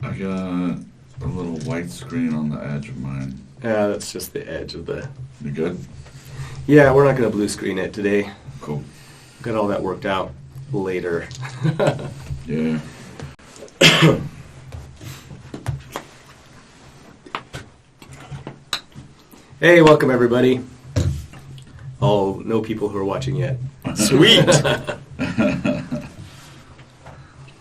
I got a little white screen on the edge of mine. Yeah, that's just the edge of the... You good? Yeah, we're not going to blue screen it today. Cool. Got all that worked out later. Yeah. Hey, welcome everybody. Oh, no people who are watching yet. Sweet.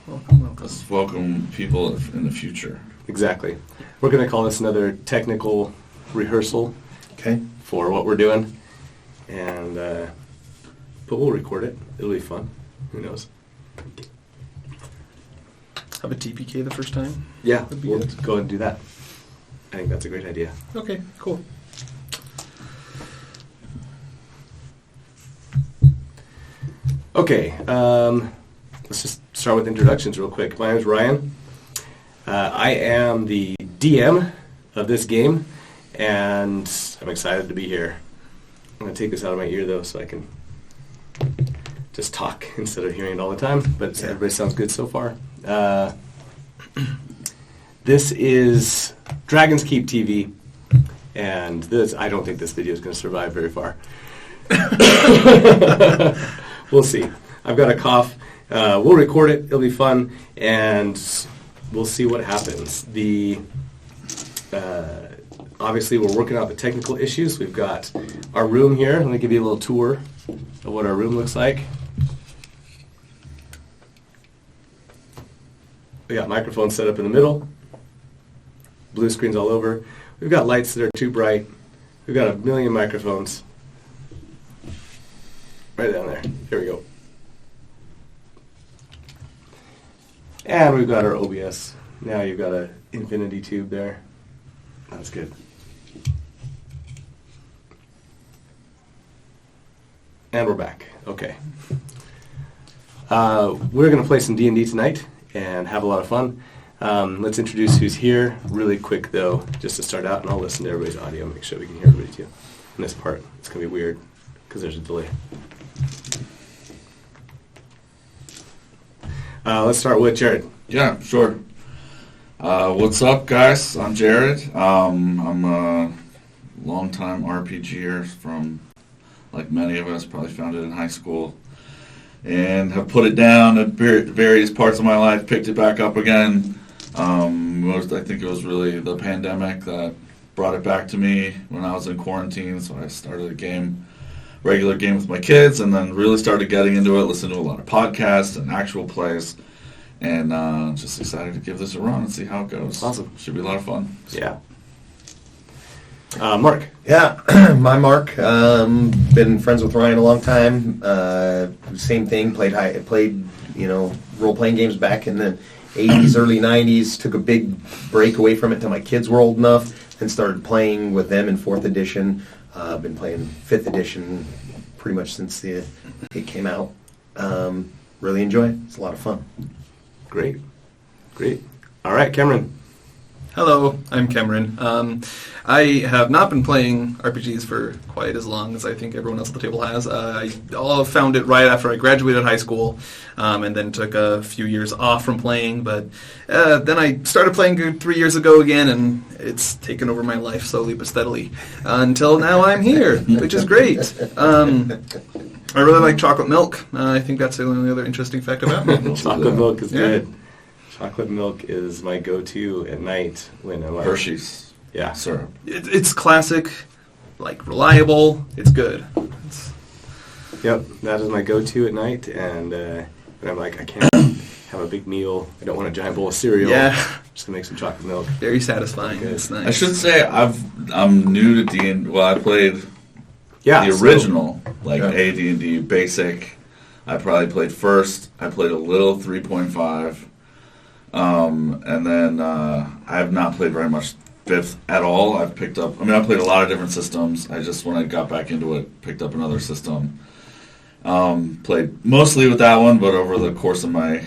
Welcome. Let's welcome people in the future. Exactly. We're going to call this another technical rehearsal Okay. for what we're doing. And, but we'll record it. It'll be fun. Who knows? Have a TPK the first time? Yeah, That'd be we'll good. go ahead and do that. I think that's a great idea. Okay, cool. Okay, let's just start with introductions real quick. My name is Ryan. I am the DM of this game, and I'm excited to be here. I'm going to take this out of my ear, though, so I can just talk instead of hearing it all the time, but Yeah. everybody sounds good so far. This is Dragon's Keep TV, and I don't think this video is going to survive very far. We'll see. I've got a cough. We'll record it. It'll be fun, and we'll see what happens. Obviously, we're working out the technical issues. We've got our room here. Let me give you a little tour of what our room looks like. We got microphones set up in the middle. Blue screens all over. We've got lights that are too bright. We've got a million microphones. Right down there. Here we go. And we've got our OBS. Now you've got an infinity tube there. That's good. And we're back. Okay. We're going to play some D&D tonight and have a lot of fun. Let's introduce who's here really quick, though, just to start out, and I'll listen to everybody's audio, make sure we can hear everybody, too. In this part, it's going to be weird because there's a delay. Let's start with Jared. Yeah, sure. What's up, guys? I'm Jared. I'm a longtime RPGer from, like many of us, probably found it in high school, and have put it down at various parts of my life, picked it back up again. I think it was really the pandemic that brought it back to me when I was in quarantine, so I started a regular game with my kids, and then really started getting into it, listened to a lot of podcasts and actual plays, and just excited to give this a run and see how it goes. Awesome. Should be a lot of fun. Yeah. Mark. Yeah, my Mark. Been friends with Ryan a long time. Same thing. Played role-playing games back in the 80s, early 90s. Took a big break away from it till my kids were old enough, and started playing with them in 4th edition. Been playing 5th edition pretty much since it came out. Really enjoy it. It's a lot of fun. Great. All right, Cameron. Hello, I'm Cameron. I have not been playing RPGs for quite as long as I think everyone else at the table has. I all found it right after I graduated high school, and then took a few years off from playing. But then I started playing 3 years ago again, and it's taken over my life slowly but steadily until now I'm here, which is great. I really like chocolate milk. I think that's the only other interesting fact about me. Chocolate milk is Yeah. good. Chocolate milk is my go-to at night when I'm like... Hershey's. Yeah. Syrup. It's classic, like reliable. It's good. Yep, that is my go-to at night, and when I'm like, I can't have a big meal, I don't want a giant bowl of cereal. Yeah. I'm just going to make some chocolate milk. Very satisfying. Good. It's nice. I should say I'm new to D&D. Well, I played Yeah, the so- original, like Yeah. AD&D basic. I probably played first. I played a little 3.5. And then I have not played very much 5th at all. I played a lot of different systems. When I got back into it, picked up another system. Played mostly with that one, but over the course of my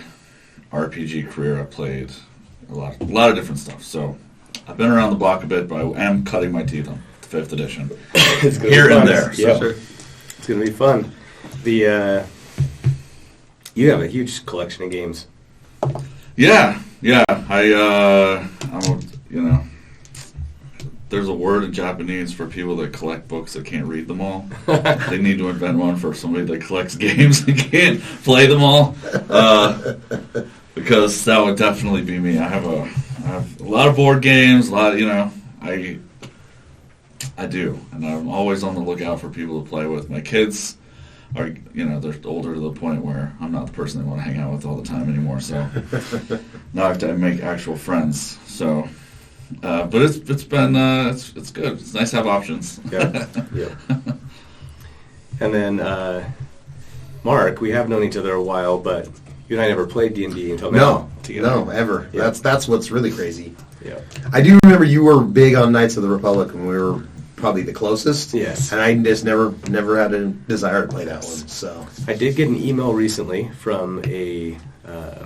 RPG career, I played a lot of different stuff. So I've been around the block a bit, but I am cutting my teeth on 5th edition. It's gonna Here be and fun. there. Yeah. Sure. It's going to be fun. You have a huge collection of games. Yeah, Yeah, there's a word in Japanese for people that collect books that can't read them all. They need to invent one for somebody that collects games and can't play them all. Because that would definitely be me. I have a lot of board games, I do, and I'm always on the lookout for people to play with. My kids are, they're older to the point where I'm not the person they want to hang out with all the time anymore. So now I have to make actual friends. So, but it's been it's good. It's nice to have options. Yeah. Yeah. And then Mark, we have known each other a while, but you and I never played D&D until now together. No, ever. Yeah. That's what's really crazy. Yeah. I do remember you were big on Knights of the Republic when we were probably the closest. Yes. And I just never had a desire to play that one. So I did get an email recently from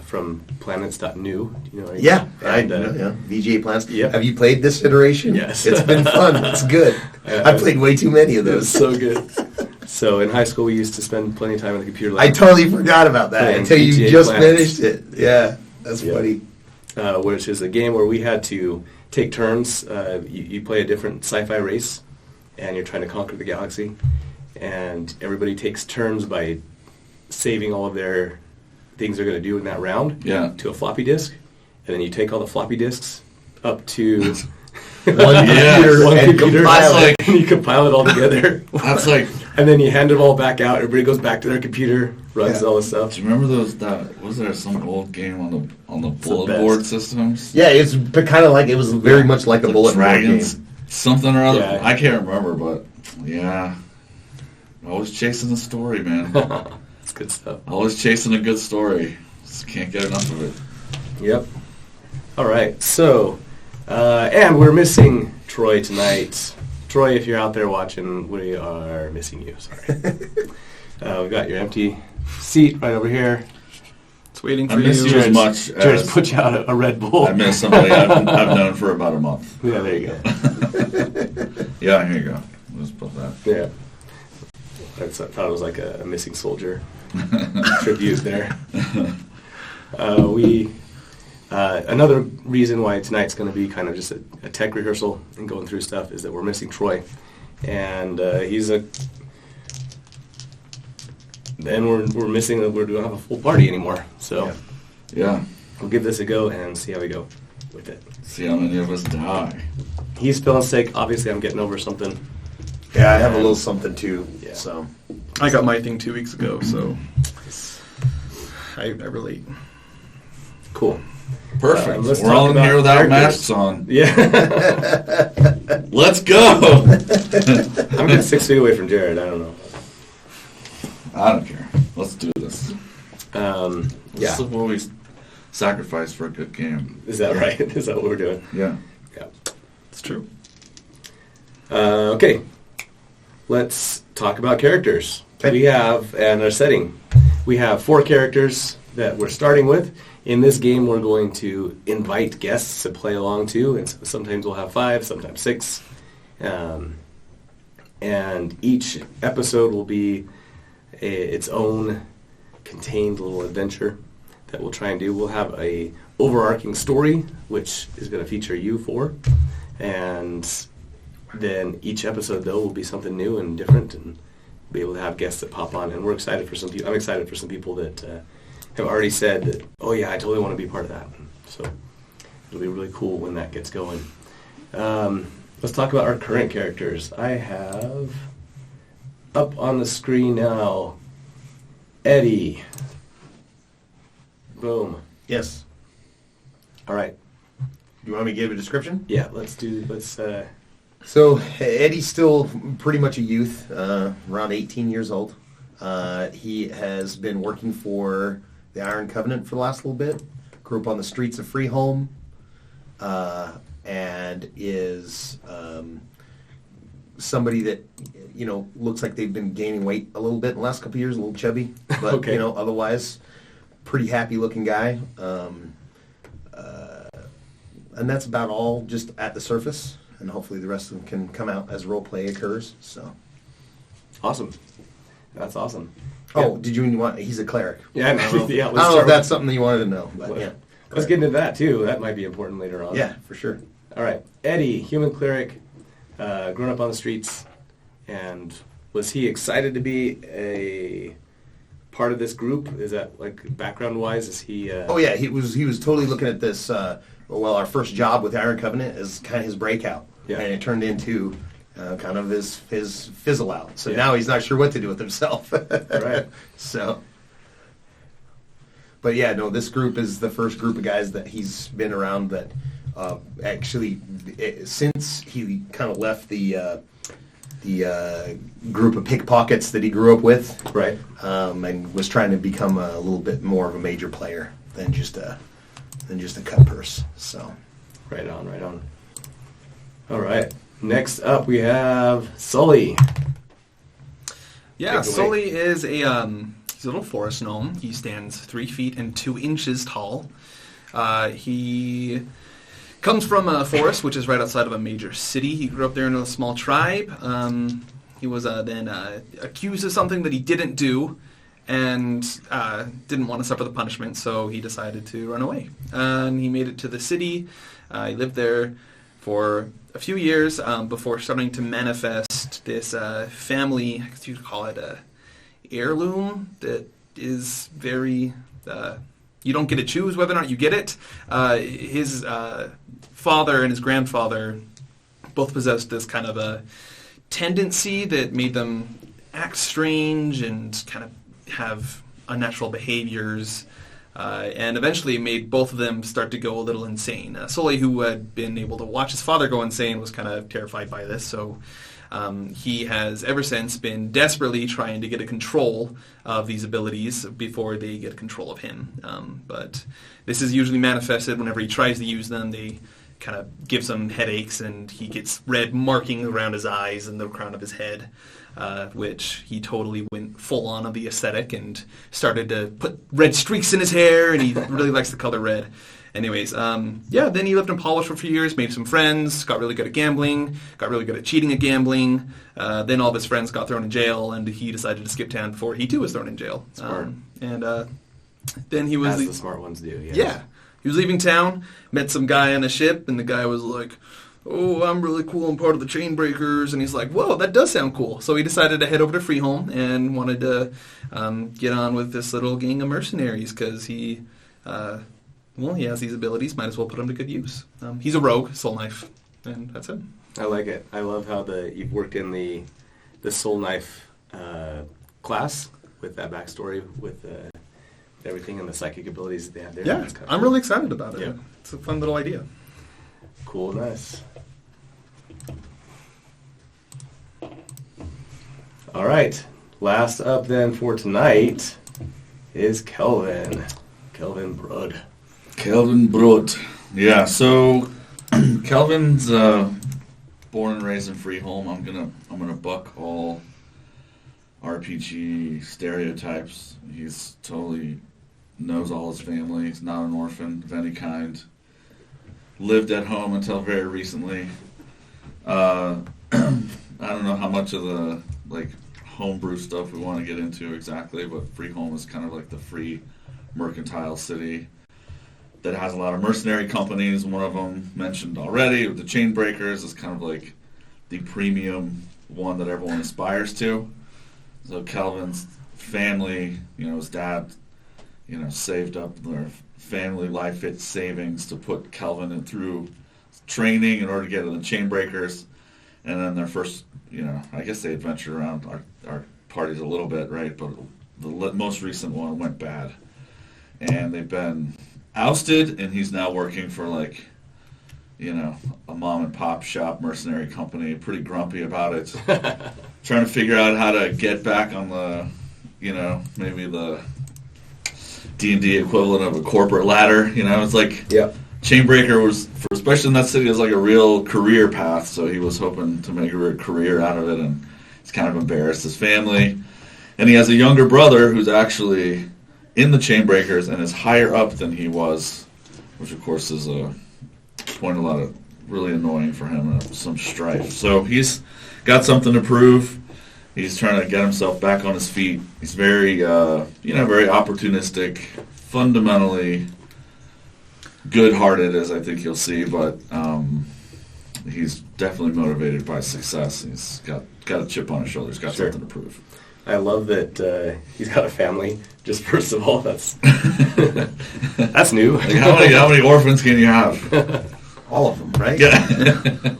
from planets.new. yeah, and, VGA Plans. Yep. Have you played this iteration? Yes. It's been fun. It's good. I played way too many of It those. was so good. So in high school, we used to spend plenty of time on the computer lab. I totally forgot about that Playing until you VGA just Planets. finished it. Yeah, that's funny. Which is a game where we had to take turns. You play a different sci-fi race, and you're trying to conquer the galaxy. And everybody takes turns by saving all of their things they're going to do in that round to a floppy disk. And then you take all the floppy disks up to One computer, and you compile it all together. That's like, And then you hand it all back out. Everybody goes back to their computer, runs all this stuff. do you remember was there some old game on the bulletin board systems? Yeah, it's kind of like it was very much like a The bulletin board Dragons, game. something or other. Yeah. I can't remember, but yeah, always chasing the story, man. It's good stuff. Always chasing a good story. Just can't get enough of it. Yep. All right. So, and we're missing Troy tonight. Troy, if you're out there watching, we are missing you. Sorry. We've got your empty seat right over here. It's waiting I for miss you you. as much Jared's as put you out a Red Bull. I miss somebody I've known for about a month. Yeah, there you go. Yeah, here you go. Let's put that. Yeah. I thought it was like a missing soldier tribute there. Another reason why tonight's going to be kind of just a tech rehearsal and going through stuff is that we're missing Troy, and we're missing that we don't have a full party anymore. So Yeah. we'll give this a go and see how we go with it. See how many of us die. He's feeling sick. Obviously, I'm getting over something. Yeah, I have a little something too. Yeah. So I got my thing 2 weeks ago, so I relate. Cool. Perfect. Let's We're talk all in about here without characters. masks on. Yeah. Let's go. I'm just 6 feet away from Jared. I don't know. I don't care. Let's do this. Yeah. This is what we sacrifice for a good game. Is that right? Is that what we're doing? Yeah. Yeah. It's true. Okay. Let's talk about characters. Okay. We have, and our setting. We have 4 characters that we're starting with. In this game, we're going to invite guests to play along too, and sometimes we'll have 5, sometimes 6. And each episode will be its own contained little adventure that we'll try and do. We'll have a overarching story, which is going to feature you 4, and then each episode though will be something new and different, and be able to have guests that pop on. And we're excited for some people. I'm excited for some people that have already said that, oh yeah, I totally want to be part of that. So it'll be really cool when that gets going. Let's talk about our current characters. I have up on the screen now Eddie. Boom. yes. All right. Do you want me to give a description? Yeah, let's. So Eddie's still pretty much a youth, around 18 years old. He has been working for the Iron Covenant for the last little bit. Grew up on the streets of Freeholm, and is somebody that looks like they've been gaining weight a little bit in the last couple of years, a little chubby, but Okay. Otherwise, pretty happy-looking guy. And that's about all, just at the surface. And hopefully the rest of them can come out as role play occurs. So. Awesome. That's awesome. Oh, did you want? He's a cleric. Yeah, I don't know, yeah, I let's don't know start if that's something that you wanted to know, but with- yeah. Let's get into that too. That might be important later on. Yeah, for sure. All right. Eddie, human cleric, grown up on the streets, and was he excited to be a part of this group? Is that like background-wise? Is he? Oh yeah, he was totally looking at this. Our first job with Iron Covenant is kind of his breakout, Yeah. and it turned into kind of his fizzle out. So Yeah. now he's not sure what to do with himself. Right. So, but yeah, no, this group is the first group of guys that he's been around that since he kind of left the group of pickpockets that he grew up with, Right. and was trying to become a little bit more of a major player than just a cut purse. So, Right on, right on. All right. Next up, we have Sully. Yeah, Take it away. Sully is he's a little forest gnome. He stands 3 feet and 2 inches tall. He comes from a forest, which is right outside of a major city. He grew up there in a small tribe. He was then accused of something that he didn't do and didn't want to suffer the punishment, so he decided to run away. And he made it to the city. He lived there for a few years before starting to manifest this family, I guess you'd call it a heirloom, that is very... you don't get to choose whether or not you get it. His father and his grandfather both possessed this kind of a tendency that made them act strange and kind of have unnatural behaviors, and eventually made both of them start to go a little insane. Sully, who had been able to watch his father go insane, was kind of terrified by this, so he has ever since been desperately trying to get a control of these abilities before they get control of him. But this is usually manifested whenever he tries to use them. They kind of gives him headaches, and he gets red markings around his eyes and the crown of his head, which he totally went full on of the aesthetic and started to put red streaks in his hair, and he really likes the color red. Anyways, then he lived in Polish for a few years, made some friends, got really good at gambling, got really good at cheating at gambling. Then all of his friends got thrown in jail, and he decided to skip town before he too was thrown in jail. Smart. Then he was... As the smart ones do, yes. Yeah. He was leaving town, met some guy on a ship, and the guy was like, "Oh, I'm really cool, I'm part of the Chain Breakers." And he's like, "Whoa, that does sound cool." So he decided to head over to Freeholm and wanted to get on with this little gang of mercenaries because he has these abilities, might as well put them to good use. He's a rogue, soul knife, and that's it. I like it. I love how you've worked in the soul knife class with that backstory with everything and the psychic abilities that they have there. Yeah, That's kind of I'm cool. really excited about it. Yeah. It's a fun little idea. Cool, nice. All right. Last up then for tonight is Kelvin. Kelvin Brud. Kelvin Brot. Yeah, so Kelvin's born and raised in Freeholm. I'm gonna buck all RPG stereotypes. He's totally knows all his family. He's not an orphan of any kind. Lived at home until very recently. I don't know how much of the homebrew stuff we want to get into exactly, but Freeholm is kind of like the free mercantile city that has a lot of mercenary companies. One of them mentioned already, the Chain Breakers, is kind of like the premium one that everyone aspires to. So Kelvin's family, his dad, saved up their family life savings to put Kelvin in through training in order to get in the Chain Breakers. And then their first, I guess they adventured around our parties a little bit, right? But the most recent one went bad. And they've been ousted, and he's now working for a mom and pop shop mercenary company, pretty grumpy about it. Trying to figure out how to get back on the, maybe the D&D equivalent of a corporate ladder. It's like Chainbreaker was, especially in that city, it was like a real career path. So he was hoping to make a career out of it, and he's kind of embarrassed his family. And he has a younger brother who's actually in the Chainbreakers and is higher up than he was, which of course is a point a lot of really annoying for him and some strife. So he's got something to prove. He's trying to get himself back on his feet. He's very, very opportunistic, fundamentally good-hearted as I think you'll see, but he's definitely motivated by success. He's got a chip on his shoulder. He's got Sure. something to prove. I love that he's got a family. Just first of all, that's that's new. Like, how many orphans can you have? All of them, right? Yeah.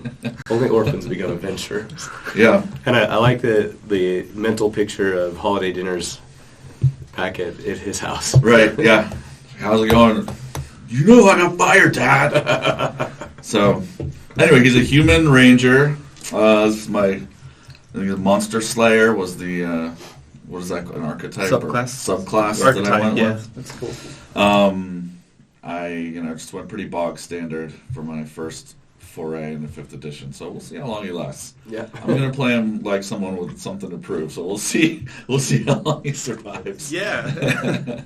Only orphans become adventurers. Yeah. And I like the mental picture of holiday dinners back at his house. Right, yeah. How's it going? You know I got fired, Dad. So, anyway, he's a human ranger. This is I think the Monster Slayer was the, what is that, an archetype? Subclass that I went yeah. with. That's cool. I just went pretty bog standard for my first foray in the 5th edition, so we'll see how long he lasts. Yeah. I'm going to play him like someone with something to prove, so we'll see how long he survives. Yeah.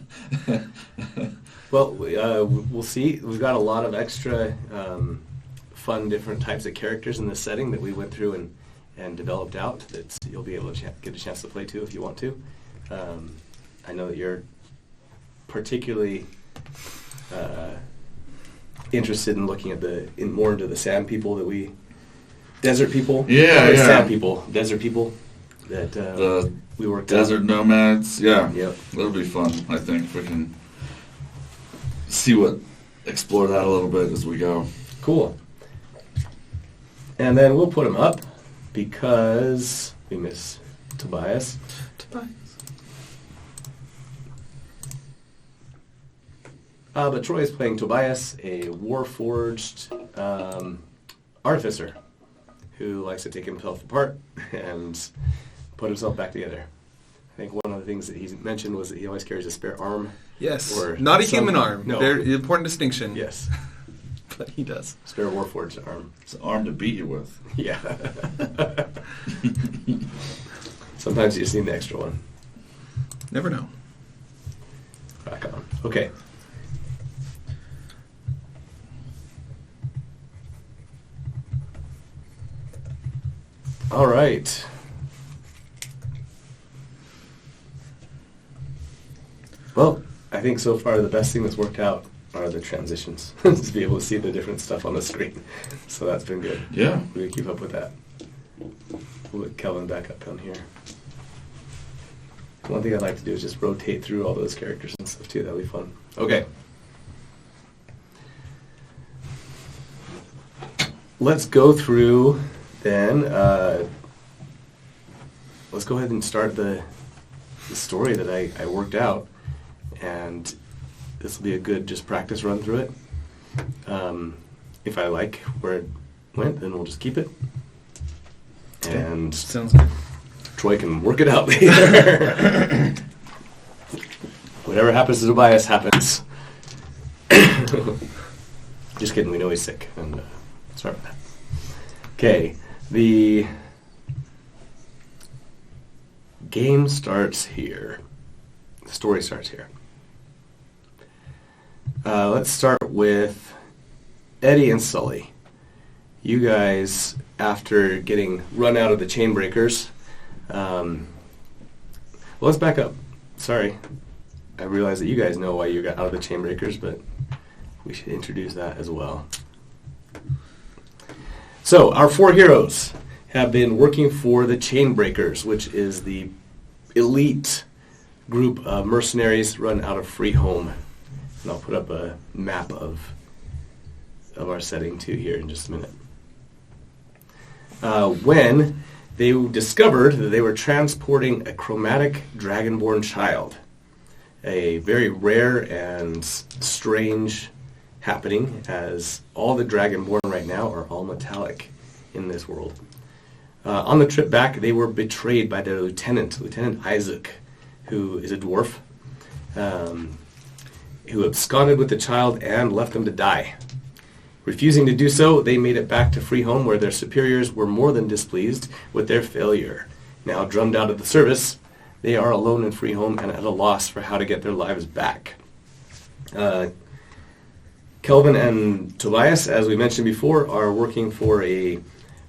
Well, we'll see. We've got a lot of extra fun, different types of characters in this setting that we went through and developed out that you'll be able to get a chance to play too if you want to. I know that you're particularly interested in looking at more into the sand people desert people. Yeah, yeah. Sand people, desert people that The we worked desert nomads, yeah. Yep. That'll be fun, I think, if we can explore that a little bit as we go. Cool. And then we'll put them up because we miss Tobias. But Troy is playing Tobias, a warforged artificer who likes to take himself apart and put himself back together. I think one of the things that he mentioned was that he always carries a spare arm. Yes. Or Not a some- human arm. No. Very important distinction. Yes. But he does. Spare warforged arm. It's an arm to beat you with. Yeah. Sometimes you just need an extra one. Never know. Back on. Okay. All right. Well, I think so far the best thing that's worked out are the transitions. To be able to see the different stuff on the screen. So that's been good. Yeah. We can keep up with that. We'll let Kelvin back up down here. One thing I'd like to do is just rotate through all those characters and stuff too. That'll be fun. Okay. Let's go through then. Let's go ahead and start the story that I worked out. And this will be a good just practice run through it. If I like where it went, then we'll just keep it. And Sounds good. Troy can work it out later. Whatever happens to Tobias happens. Just kidding, we know he's sick. And sorry about that. Okay, the game starts here. The story starts here. Let's start with Eddie and Sully. You guys, after getting run out of the chain breakers, well, let's back up. Sorry. I realize that you guys know why you got out of the chain breakers, but we should introduce that as well. So, our four heroes have been working for the chain breakers, which is the elite group of mercenaries run out of Freeholm. And I'll put up a map of our setting too here in just a minute. When they discovered that they were transporting a chromatic dragonborn child, a very rare and strange happening, as all the dragonborn right now are all metallic in this world. On the trip back, they were betrayed by their lieutenant, Lieutenant Isaac, who is a dwarf, who absconded with the child and left them to die. Refusing to do so, they made it back to Freeholm, where their superiors were more than displeased with their failure. Now drummed out of the service, they are alone in Freeholm and at a loss for how to get their lives back. Kelvin and Tobias, as we mentioned before, are working for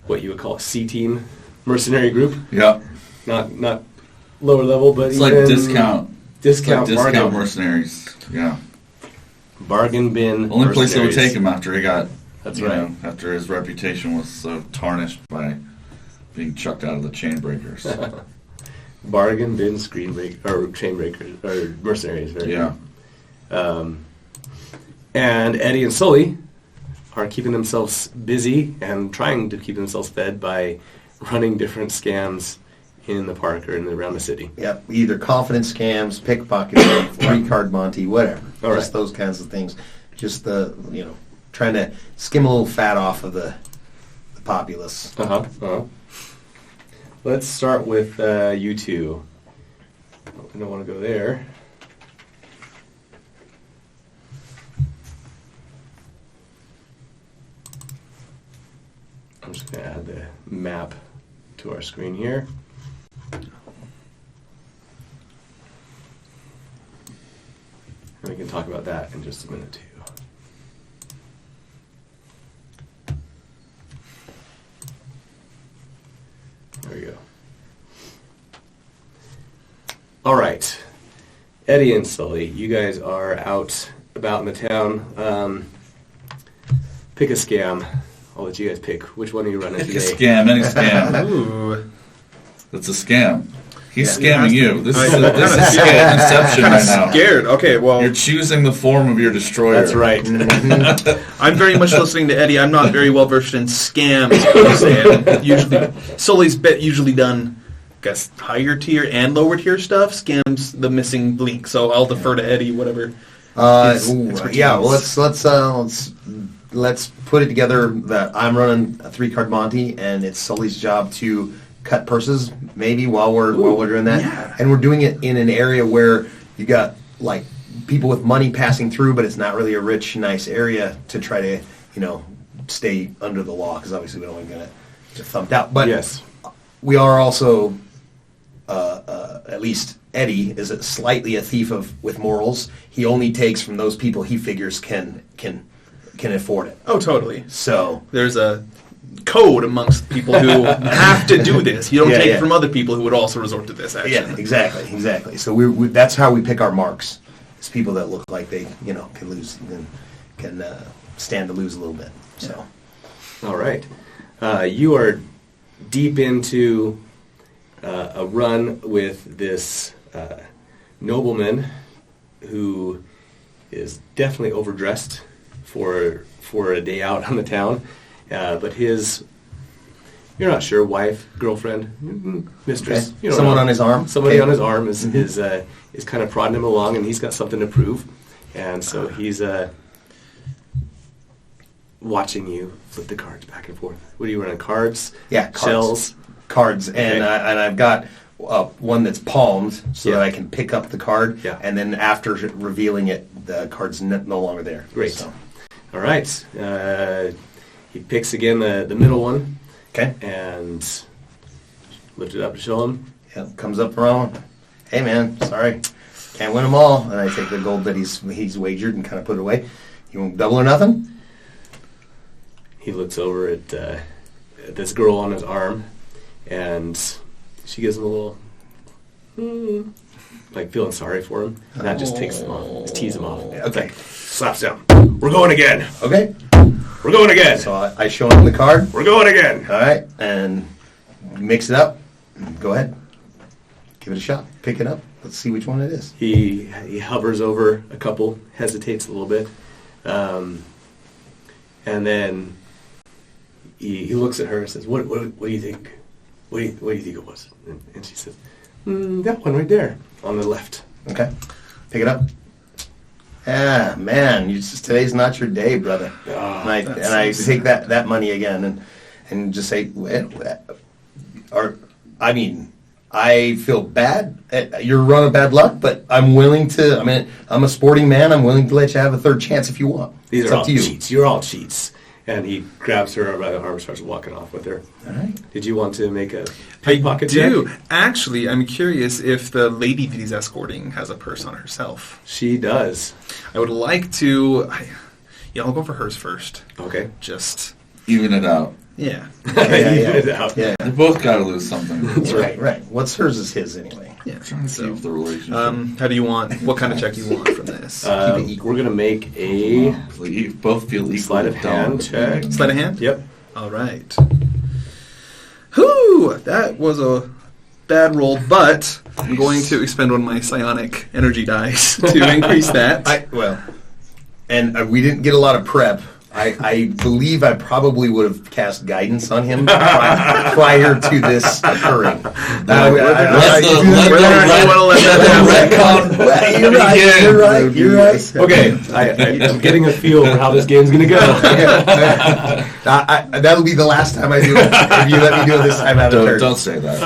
what you would call a C-team mercenary group. Yeah. Not lower level, but It's like discount bargain. mercenaries. Yeah. Bargain bin. Only place that would mercenaries. take him after he got, That's you right. know, after his reputation was so tarnished by being chucked out of the chain breakers. Bargain bin screen break or chain breakers or mercenaries. Very Yeah. good. And Eddie and Sully are keeping themselves busy and trying to keep themselves fed by running different scams in the park or in around the city. Yep, either confidence scams, pickpocketing, free card Monty, whatever. All Just right. those kinds of things. Just trying to skim a little fat off of the populace. Let's start with you two. I don't want to go there. I'm just going to add the map to our screen here. And we can talk about that in just a minute too. There we go. All right. Eddie and Sully, you guys are out about in the town. Pick a scam. I'll let you guys pick. Which one are you running Pick a today? scam, any scam. Ooh. It's a scam. He's Yeah, scamming you. This is scam inception right now. Scared. Okay, well, You're choosing the form of your destroyer. That's right. I'm very much listening to Eddie. I'm not very well versed in scams per se. And usually, Sully's bet usually done, I guess, higher tier and lower tier stuff. Scams the missing link. So I'll defer to Eddie. Whatever. his expertise. Yeah, well, let's put it together that I'm running a 3-card Monty, and it's Sully's job to cut purses maybe while we're doing that, yeah. and we're doing it in an area where you got like people with money passing through, but it's not really a rich, nice area to try to stay under the law, because obviously we don't want to get thumped out. But Yes. we are also at least Eddie is slightly a thief with morals. He only takes from those people he figures can afford it. Oh, totally. So There's a code amongst people who have to do this. You don't Yeah, take yeah. it from other people who would also resort to this action. yeah, exactly. So we that's how we pick our marks. It's people that look like they can lose and can stand to lose a little bit. So All right. You are deep into a run with this nobleman who is definitely overdressed for a day out on the town. But his, you're not sure, wife, girlfriend, mistress, okay. Someone on his arm. Somebody Okay. on his arm is kind of prodding him along, and he's got something to prove. And so he's watching you flip the cards back and forth. What are you running? Cards? Yeah, cards. Shells? Cards, and I've got one that's palmed so that I can pick up the card, Yeah. and then after revealing it, the card's no longer there. Great. So, All right. He picks again the middle one okay. and lift it up to show him. Yeah, comes up around. Hey man, sorry, can't win them all. And I take the gold that he's wagered and kind of put it away. You want double or nothing? He looks over at this girl on his arm, and she gives him a little, like feeling sorry for him. And that just takes him off, just tease him off. It's Okay. like, slaps down. We're going again. Okay. We're going again. So I show him the card. We're going again. All right, and mix it up. Go ahead, give it a shot. Pick it up. Let's see which one it is. He hovers over a couple, hesitates a little bit, and then he looks at her and says, "What do you think? What do you think it was?" And she says, "That one right there on the left." Okay, pick it up. Ah, man, today's not your day, brother. Ah, And I take that money again and just say, I feel bad. You're running bad luck, but I'm willing to. I mean, I'm a sporting man. I'm willing to let you have a third chance if you want. These It's are up all to you. cheats. You're all cheats. And he grabs her by the arm and starts walking off with her. All right. Did you want to make a I pickpocket do. check? Actually, I'm curious if the lady that he's escorting has a purse on herself. She does. I would like to... I'll go for hers first. Okay. Just... Even it out. Yeah. You put it out. Yeah. You both got to lose something. That's right. Right. What's hers is his anyway. Yeah. Trying to So, keep the relationship. how do you want? What kind of check do you want from this? We're gonna make a You both feel equal. sleight of hand check. Sleight of hand. Yep. All right. Whew, that was a bad roll, but I'm going to expend one of my psionic energy dice to increase that. We didn't get a lot of prep. I believe I probably would have cast guidance on him prior to this occurring. You're right. Okay, I'm getting a feel for how this game's gonna go. That'll be the last time I do it. If you let me do it this time out of turn. Don't say that.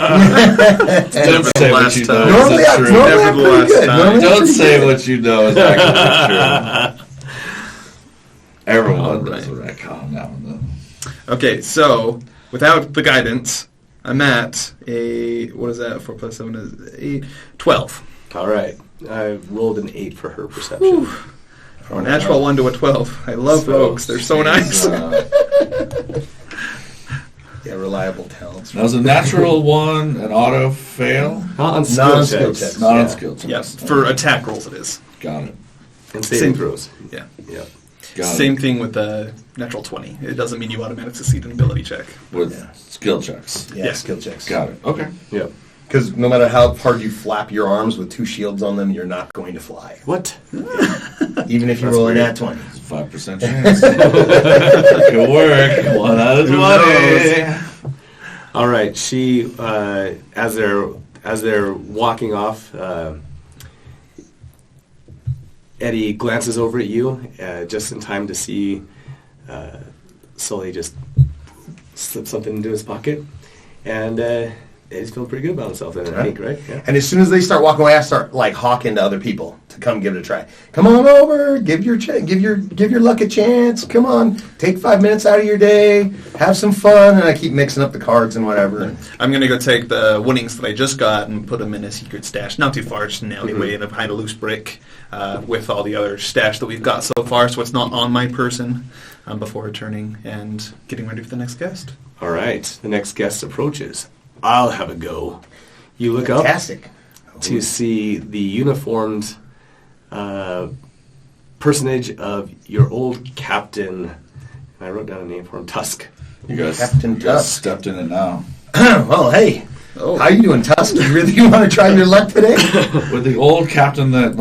Don't say what you know. Normally I'm pretty good. Don't say what you know is actually true. Everyone does with that column now and then. Okay, so without the guidance, I'm at a, what is that? 4 plus 7 is 8, 12. All right, I rolled an 8 for her perception. From a natural 1 to a 12. I love rogues. They're so nice. Yeah, reliable talents. Now, is a natural 1 an auto fail? Not on skill skill checks. checks. Not on skill checks. Yes, for attack rolls it is. Got it. And saving throws. Yeah. Yep. Got Same thing with the natural 20. It doesn't mean you automatically succeed an ability check. With skill checks. Yeah, skill checks. Got it. Okay. Yep. Because no matter how hard you flap your arms with 2 shields on them, you're not going to fly. What? Even if you roll a nat 20. It's a 5% chance. Good work. 1 out of 20. All right. She, as they're walking off, Eddie glances over at you just in time to see Sully just slip something into his pocket, and Eddie's feeling pretty good about himself then, I think, right? Yeah. And as soon as they start walking away, I start like hawking to other people to come give it a try. Come on over, give your luck a chance. Come on, take 5 minutes out of your day, have some fun. And I keep mixing up the cards and whatever. I'm going to go take the winnings that I just got and put them in a secret stash. Not too far, just an alleyway and behind a loose brick with all the other stash that we've got so far, so it's not on my person before returning and getting ready for the next guest. All right. The next guest approaches. I'll have a go. You look up Fantastic. to see the uniformed personage of your old captain. And I wrote down a name for him, Tusk. You guys, Captain Tusk. stepped in it now. Well, hey. Oh. How you doing, Tusk? You really want to try your luck today? With the old captain that,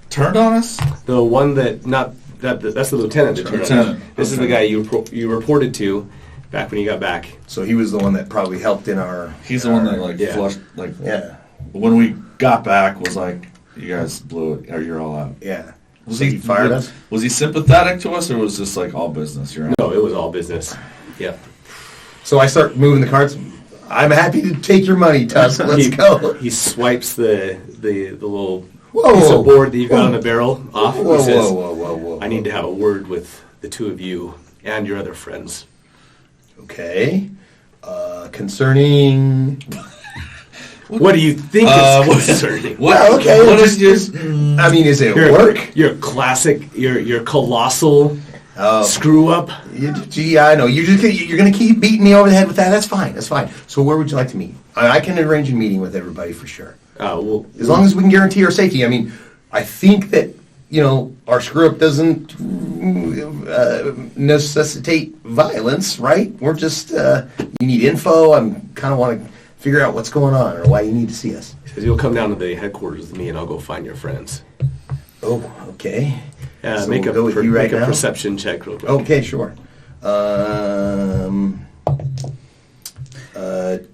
turned on us? The one that's the lieutenant that turned on you. Lieutenant. This is the guy you reported to back when you got back. So he was the one that probably helped in our... He's the one that, yeah. flushed, Yeah, when we got back, was like, you guys blew it, or you're all out. yeah. Was So he fired us? Was he sympathetic to us, or was this, all business? You're out? No, it was all business. Yeah. So I start moving the cards. I'm happy to take your money, Tusk. Let's go. He swipes the little Whoa. piece of board that you've got on the barrel off. Whoa, He says, whoa. I need to have a word with the two of you and your other friends. Okay. Concerning... What do you think is concerning? Well, okay. What just, is I mean, is it work? Your classic, your colossal screw up. Gee, I know. You're going to keep beating me over the head with that. That's fine. That's fine. So where would you like to meet? I can arrange a meeting with everybody for sure. Well, As long as we can guarantee our safety. I mean, I think that, our screw-up doesn't necessitate violence, right? We're just, you need info. I kind of want to figure out what's going on or why you need to see us. He says you'll come down to the headquarters with me and I'll go find your friends. Oh, okay. So Make we'll go with you right a now? perception check real quick. Okay, sure.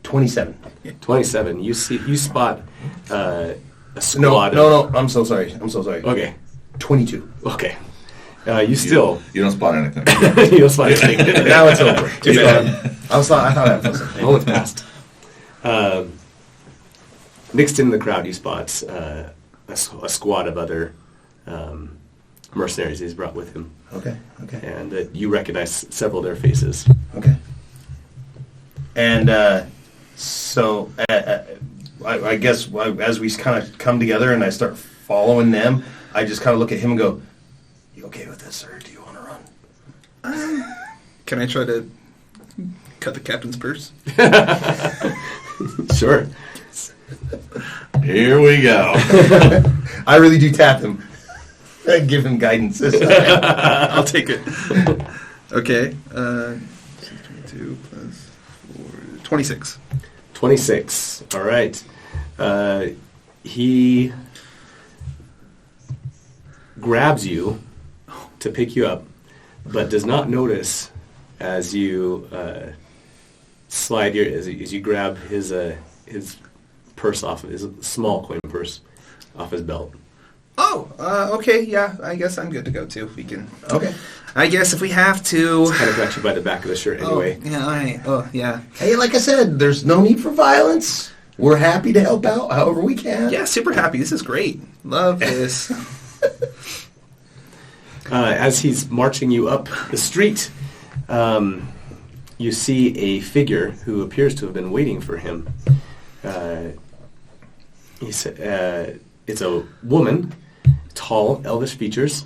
27. 27. You spot a squad. No. I'm so sorry. Okay. 22. Okay. You still. You don't spot anything. You don't spot anything. Now it's over. Too bad. I thought that was something. Moment's passed. Mixed in the crowd, you spot a squad of other mercenaries he's brought with him. Okay. And you recognize several of their faces. Okay. And so I guess as we kind of come together and I start following them, I just kind of look at him and go, "You okay with this, or do you want to run?" Can I try to cut the captain's purse? Sure. Here we go. I really do tap him. I give him guidance this time. I'll take it. Okay. 22 plus 4, 26. 26. All right. He grabs you to pick you up, but does not notice as you slide as you grab his purse off of his small coin purse off his belt. Oh, okay, yeah, I guess I'm good to go too. We can. Okay. I guess if we have to. Kind of got you by the back of the shirt anyway. Oh, yeah, all right. Oh, yeah. Hey, like I said, there's no need for violence. We're happy to help out however we can. Yeah, super happy. This is great. Love this. As he's marching you up the street, you see a figure who appears to have been waiting for him. It's a woman, tall, elvish features,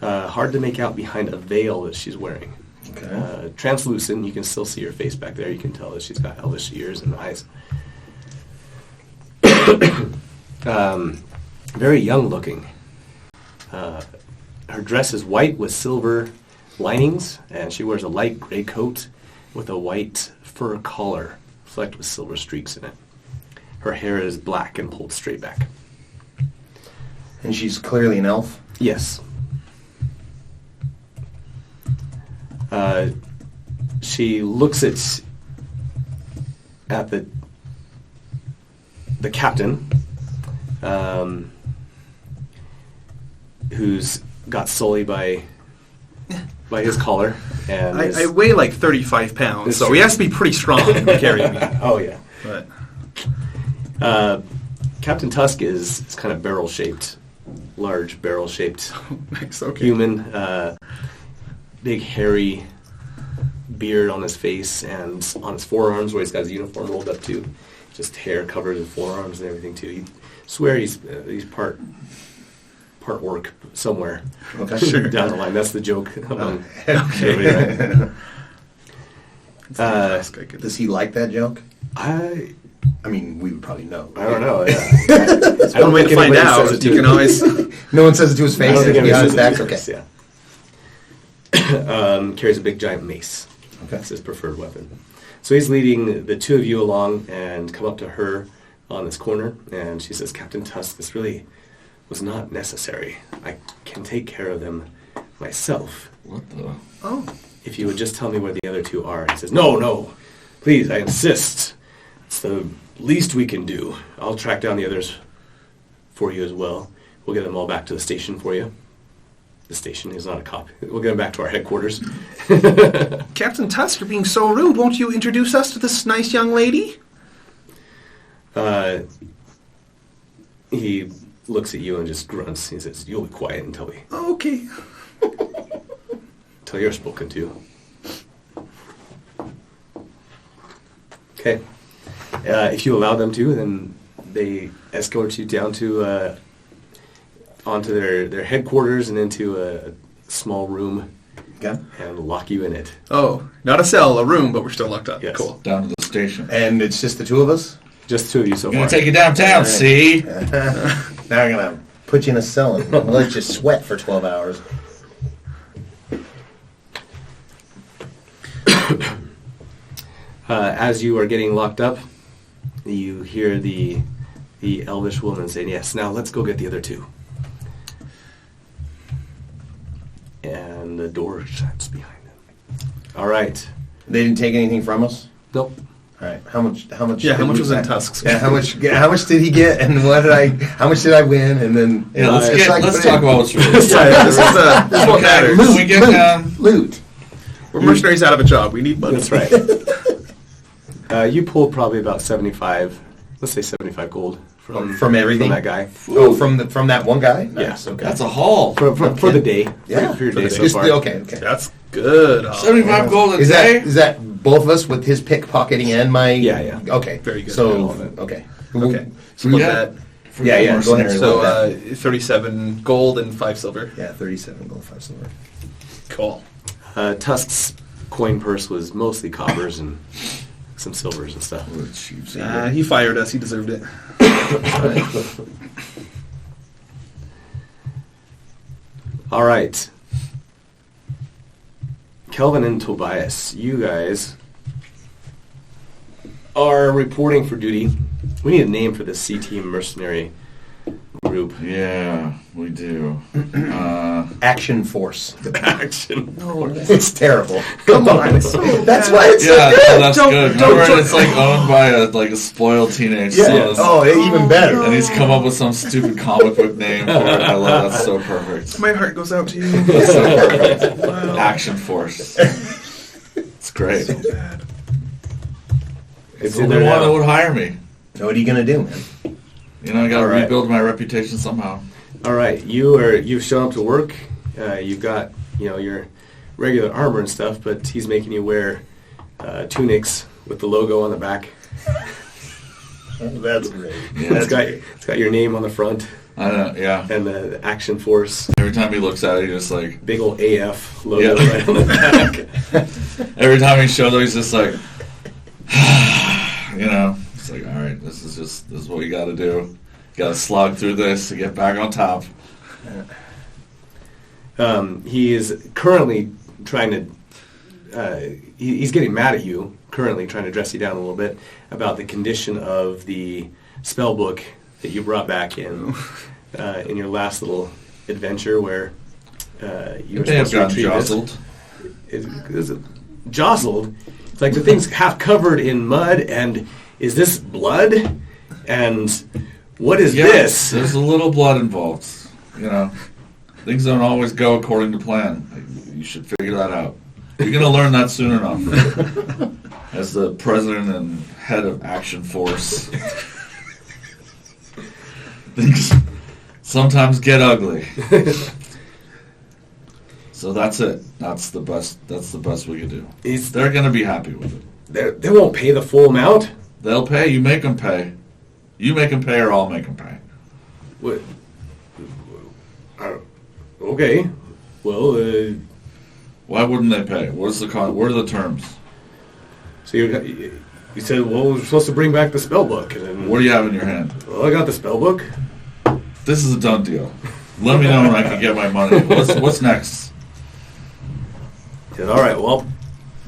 hard to make out behind a veil that she's wearing. Okay. Translucent, you can still see her face back there. You can tell that she's got elvish ears and eyes. Very young looking. Her dress is white with silver linings, and she wears a light gray coat with a white fur collar flecked with silver streaks in it. Her hair is black and pulled straight back. And she's clearly an elf? Yes. She looks at the captain, who's got Sully by his collar, and I weigh like 35 pounds, It's so true. he has to be pretty strong to carry me. oh yeah. But Captain Tusk is kind of barrel-shaped, large barrel-shaped nice, okay. human, big hairy beard on his face and on his forearms where he's got his uniform rolled up to, just hair covered his forearms and everything too. You swear he's part orc somewhere. Okay. Sure. Down the line. That's the joke among Okay. everybody, right? It's the task I could- Does he like that joke? I mean, we would probably know. don't know. Yeah. That's one way to find out. You can always. No one says it to his I face. don't think It's behind his back. anybody says Okay. it. Yeah. Carries a big giant mace. Okay. That's his preferred weapon. So he's leading the two of you along and come up to her on this corner, and she says, Captain Tusk, this really was not necessary. I can take care of them myself. What the? Oh. If you would just tell me where the other two are. He says, no, please, I insist. It's the least we can do. I'll track down the others for you as well. We'll get them all back to the station for you. The station is not a cop. We'll get them back to our headquarters. Captain Tusk, you're being so rude. Won't you introduce us to this nice young lady? He looks at you and just grunts. He says, you'll be quiet until Okay. you're spoken to. Okay. If you allow them to, then they escort you down to onto their headquarters and into a small room Okay. and lock you in it. Oh, not a cell, a room, but we're still locked up. Yes. Cool. Down to the station. And it's just the two of us? Just two of you so I'm gonna far. take you downtown, All right. see? Now I'm going to put you in a cell and let you sweat for 12 hours. As you are getting locked up, you hear the elvish woman saying, yes, now let's go get the other two. And the door shuts behind them. All right. They didn't take anything from us? Nope. All right. How much? Yeah, how did much we was in get? Tusk's? Yeah, how much did he get, and how much did I win, and then Yeah, let's it's like let's put talk in- about what's real. This is what matters. When we get down, loot. We're mercenaries out of a job. We need money. That's right. You pulled probably about 75, let's say 75 gold From everything? From that guy. Oh, from that one guy? Nice, Yeah. okay. that's a haul. For the day. Yeah. For your For day the so day. Just far. okay. That's good. 75 gold a Is day? that both of us with his pickpocketing and my? Yeah. Okay. Very good. So All of it. okay. Okay. So Split yeah. that. For Yeah, the yeah, go ahead. mercenaries. So 37 gold and 5 silver. Yeah, 37 gold, 5 silver. Cool. Tusk's coin purse was mostly coppers and some silvers and stuff. What a cheapskate. He fired us. He deserved it. All right. Kelvin and Tobias, you guys are reporting for duty. We need a name for this C-Team mercenary group. Yeah, we do. Action Force. Action. No, It's terrible. Come on. That's why it's Yeah, so good. that's good. Remember, it's like owned by a spoiled teenage son. Oh, even better. And he's come up with some stupid comic book name for it. I love that's so perfect. my heart goes out to you. That's so perfect. Wow. Action Force. It's great. So bad. It's the only one that would hire me. So what are you going to do, man? You know, I got to All right. rebuild my reputation somehow. All right, you've shown up to work. You've got your regular armor and stuff, but he's making you wear tunics with the logo on the back. That's great. Yeah, It's got your name on the front I know, yeah. and the Action Force Every time he looks at it, he's just like, big old AF logo Yeah. right on the back. every time he shows up, he's just like, it's like, all right, this is what you got to do. You got to slog through this to get back on top. He is currently trying to. He's getting mad at you. Currently, trying to dress you down a little bit about the condition of the spell book that you brought back in your last little adventure, where you were They have supposed to gotten retrieve jostled. Is it jostled? It's like the thing's half covered in mud, and is this blood? And what is this? There's a little blood involved. Things don't always go according to plan. You should figure that out. You're going to learn that soon enough. As the president and head of Action Force, things sometimes get ugly. So that's it. That's the best we can do. They're going to be happy with it. They won't pay the full amount. They'll pay. You make them pay. You make them pay, or I'll make them pay. What? Okay. Well, Why wouldn't they pay? What are the terms? so you said, well, we're supposed to bring back the spell book. And then, What do you have in your hand? well, I got the spell book. This is a done deal. Let me know when I can get my money. What's next? He said, all right, well,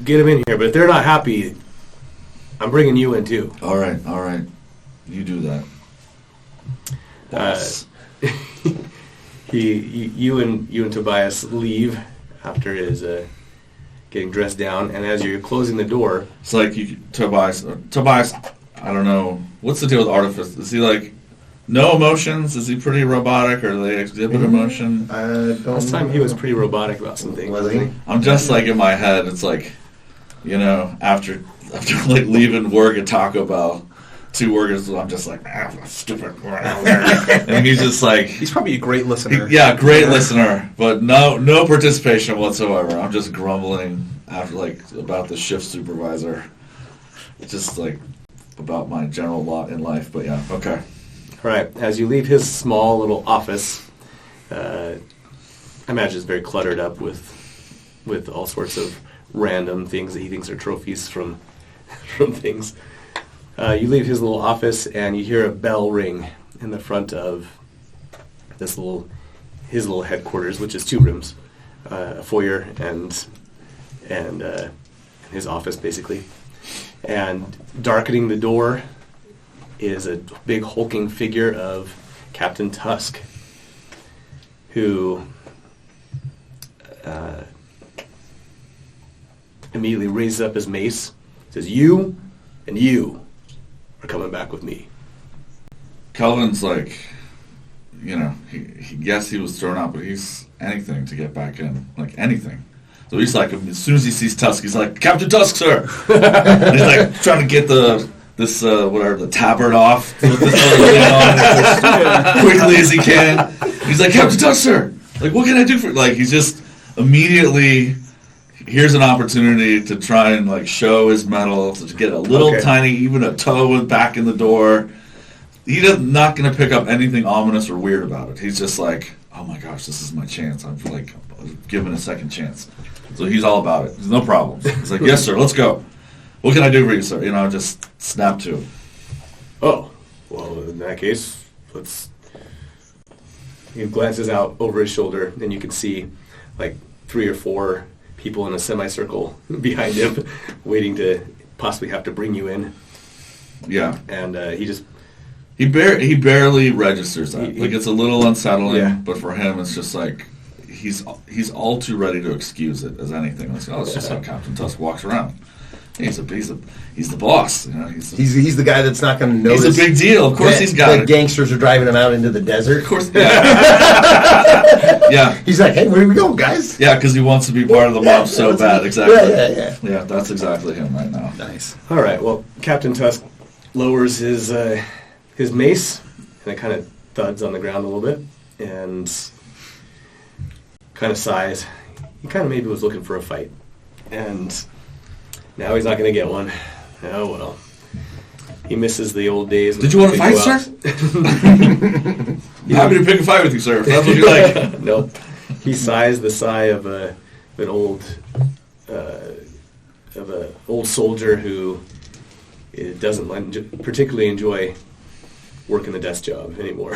get them in here. But if they're not happy, I'm bringing you in too. All right. You do that. Boss. You and Tobias leave after his getting dressed down, and as you're closing the door, It's like Tobias, I don't know. What's the deal with Artifice? Is he like no emotions? Is he pretty robotic, or do they exhibit emotion? last time he was pretty robotic about some things, Was wasn't he? he? I'm just like in my head, it's like, after like leaving work at Taco Bell, 2 workers, I'm just like, stupid. And he's just like, He's probably a great listener. yeah, great listener, but no participation whatsoever. I'm just grumbling about the shift supervisor, just like about my general lot in life. But yeah, okay. All right. As you leave his small little office, I imagine it's very cluttered up with all sorts of random things that he thinks are trophies from things. You leave his little office and you hear a bell ring in the front of his little headquarters, which is 2 rooms, a foyer and his office basically. And darkening the door is a big hulking figure of Captain Tusk, who immediately raises up his mace, says, "You and you are coming back with me." Kelvin's like, he guessed he was thrown out, but he's anything to get back in, like anything. So he's like, as soon as he sees Tusk, he's like, "Captain Tusk, sir!" And he's like trying to get the tabard off, with this other thing on as quickly as he can. He's like, "Captain Tusk, sir! Like, what can I do for?" Like, he's just immediately here's an opportunity to try and like show his mettle, to get a little tiny, even a toe back in the door. He's not going to pick up anything ominous or weird about it. He's just like, "Oh my gosh, this is my chance. I'm like given a second chance." So he's all about it. There's no problems. He's like, "Yes, sir. Let's go." What can I do for you, sir? Just snap to. Oh, well, in that case, let's... He glances out over his shoulder, and you can see like 3 or 4 people in a semicircle behind him, waiting to possibly have to bring you in. Yeah. And he barely registers that. He- Like, it's a little unsettling, Yeah. but for him, it's just like he's all too ready to excuse it as anything. It's just how Captain Tusk walks around. He's the boss. He's the guy that's not going to notice. He's a big deal. Of course, he's got the it. gangsters are driving him out into the desert. Of course, yeah. Yeah. He's like, hey, where we going, guys? Yeah, because he wants to be part of the mob so bad. Exactly. Yeah. Yeah, that's exactly him right now. Nice. all right, well, Captain Tusk lowers his mace, and it kind of thuds on the ground a little bit, and kind of sighs. He kind of maybe was looking for a fight, and now he's not going to get one. Oh, well. He misses the old days. Did you want to fight, sir? I'm happy to pick a fight with you, sir, if that's what you like. Nope. He sighs the sigh of an old soldier who doesn't particularly enjoy working the desk job anymore.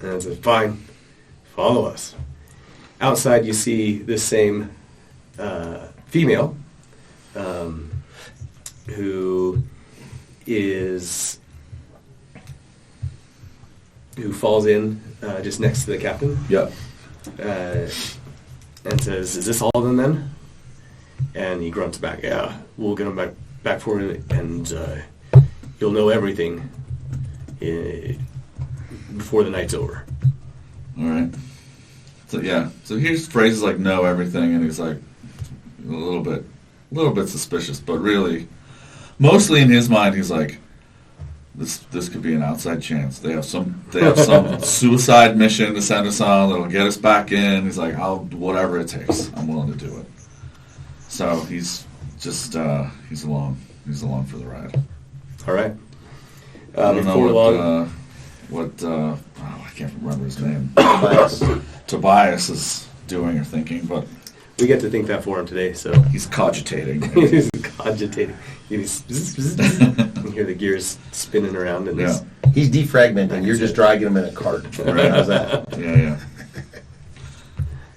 And I says, fine, follow us. Outside you see this same female who falls in just next to the captain. Yeah. And says, is this all of them then? And he grunts back, yeah, we'll get them back for you, and you'll know everything before the night's over. All right. So yeah. So here's phrases like "know everything," and he's like a little bit suspicious, but really, mostly in his mind, he's like, this could be an outside chance. They have some suicide mission to send us on that'll get us back in. He's like, I'll whatever it takes. I'm willing to do it. So he's just he's along for the ride. All right. I don't Before know long, I can't remember his name. Tobias. Tobias is doing or thinking, but we get to think that for him today, so he's cogitating. he's cogitating. You hear the gears spinning around, and Yeah. He's defragmenting. You're just dragging him in a cart. Right. How's that? Yeah.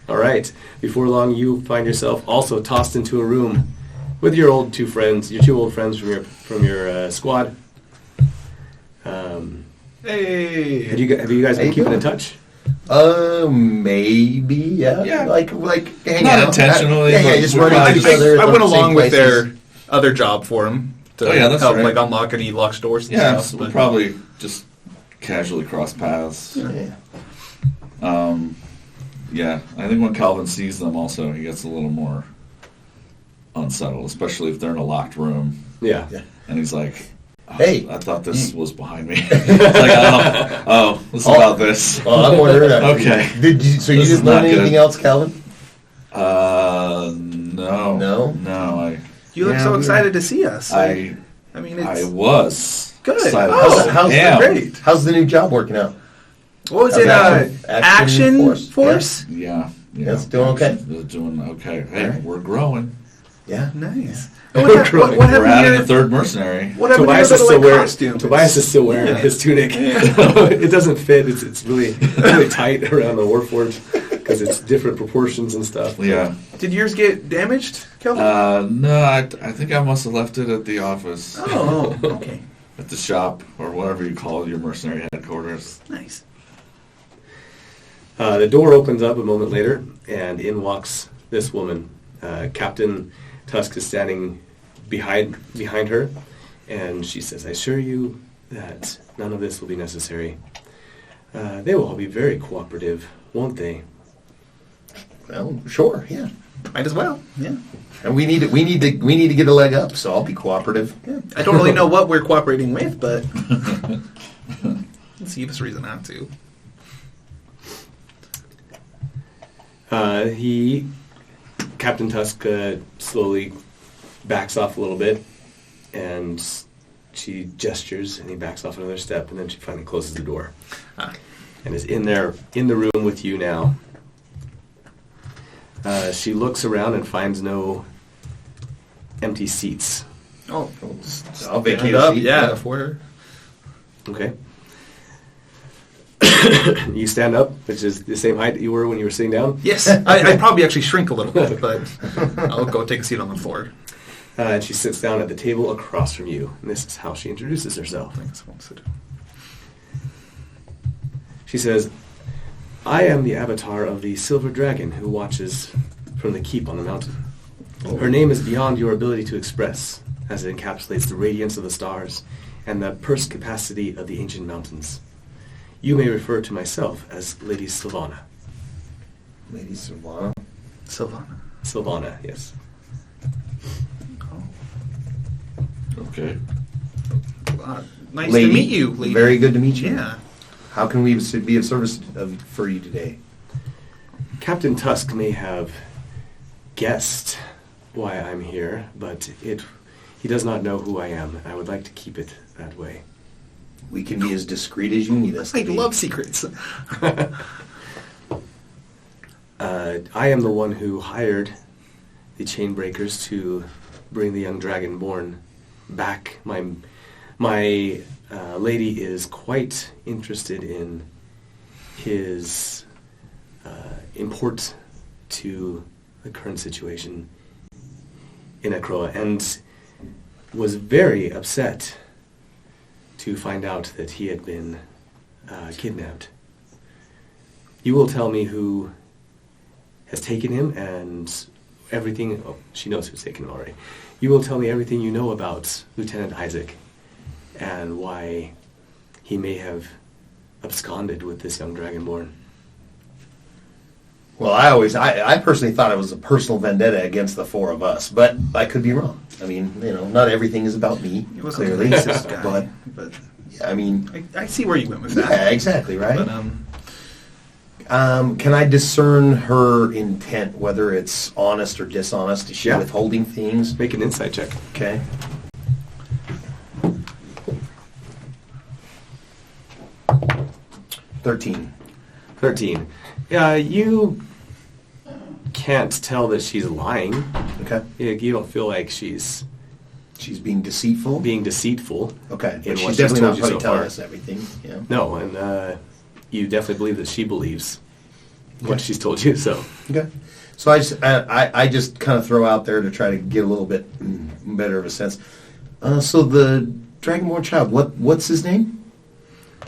all right. Before long, you find yourself also tossed into a room with your two old friends from your squad. Hey. Have you guys been Hey, keeping in Bill. touch? Maybe, yeah. Yeah. Like hang Not out. intentionally, Yeah, but just we're running probably into each just- other. I at went the along same with places. their other job for him to Oh, yeah, that's help right. like unlock any locked doors and Yeah, stuff. so we but- probably just casually cross paths. Yeah. Yeah, I think when Calvin sees them also, he gets a little more unsettled, especially if they're in a locked room. Yeah. And he's like, Hey, I thought this was behind me. It's like, this is about this. Well, I'm wondering. Okay. So you This is didn't learn not good. anything else, Calvin? No. No? No, You look Yeah, so we excited to see us. I mean, it's was good. excited. Oh, how's Damn. great. How's the new job working out? What was How's it? Action Action Force? Force? Yeah. That's doing okay? They're doing okay. Hey, Alright. we're growing. Yeah. Nice. We're What growing. what We're happened adding here? a third mercenary. What happened Tobias to is your still little wearing costume? Tobias is still wearing his tunic. It doesn't fit. It's really tight around the Warforged because it's different proportions and stuff. Yeah. Did yours get damaged, Kelvin? No, I think I must have left it at the office, Oh, okay. at the shop, or whatever you call your mercenary headquarters. Nice. The door opens up a moment later, and in walks this woman. Captain Tusk is standing behind her, and she says, I assure you that none of this will be necessary. They will all be very cooperative, won't they? Well, sure. Yeah. Might as well. Yeah. And we need to get a leg up. So I'll be cooperative. Yeah. I don't really know what we're cooperating with, but let's give us reason not to. Captain Tusk slowly backs off a little bit, and she gestures, and he backs off another step, and then she finally closes the door, and is in the room with you now. She looks around and finds no empty seats. Oh, I'll vacate stand a up. seat. Yeah, for her. Okay. You stand up, which is the same height that you were when you were sitting down. Yes, I'd probably actually shrink a little bit, but I'll go take a seat on the floor. And she sits down at the table across from you. And this is how she introduces herself. Thanks. Won't sit. She says, I am the avatar of the silver dragon who watches from the keep on the mountain. Her name is beyond your ability to express, as it encapsulates the radiance of the stars and the purse capacity of the ancient mountains. You may refer to myself as Lady Sylvana. Lady Sylvana. Sylvana. Sylvana, yes. Okay. Nice Lady, to meet you, lady. Very good to meet you. Yeah. How can we be of service for you today? Captain Tusk may have guessed why I'm here, but he does not know who I am. I would like to keep it that way. We can be as discreet as you need us to I be. love secrets. I am the one who hired the Chainbreakers to bring the young Dragonborn back. My lady is quite interested in his import to the current situation in Acroa, and was very upset to find out that he had been kidnapped. You will tell me who has taken him and everything. Oh, she knows who's taken him already. You will tell me everything you know about Lieutenant Isaac and why he may have absconded with this young Dragonborn. Well, I personally thought it was a personal vendetta against the four of us, but I could be wrong. I mean, not everything is about me, It wasn't clearly. the racist guy, but Yeah, I mean, I see where you went with that. yeah, exactly, right? But Can I discern her intent, whether it's honest or dishonest? Is she Yeah. withholding things? Make an insight check. Okay. 13. 13. You can't tell that she's lying. Okay. You don't feel like she's She's being deceitful? being deceitful. Okay. in But she's what definitely told not you probably so telling far. us everything. Yeah. No, and you definitely believe that she believes what Okay. she's told you. So Okay. So I just kind of throw out there to try to get a little bit better of a sense. So the Dragonborn child, what's his name?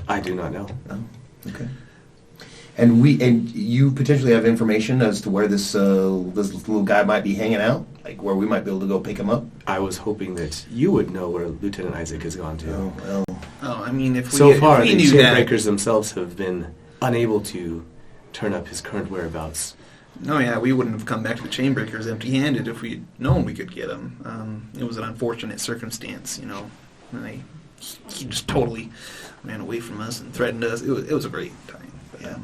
I do not know. Oh, okay. And you potentially have information as to where this little guy might be hanging out, like where we might be able to go pick him up. I was hoping that you would know where Lieutenant Isaac has gone to. Oh well. I mean, if we, So far, if we the knew that. Chainbreakers themselves have been unable to turn up his current whereabouts. No, yeah, we wouldn't have come back to the Chainbreakers empty-handed if we'd known we could get him. It was an unfortunate circumstance, And he just totally ran away from us and threatened us. It was a great time. But, Yeah.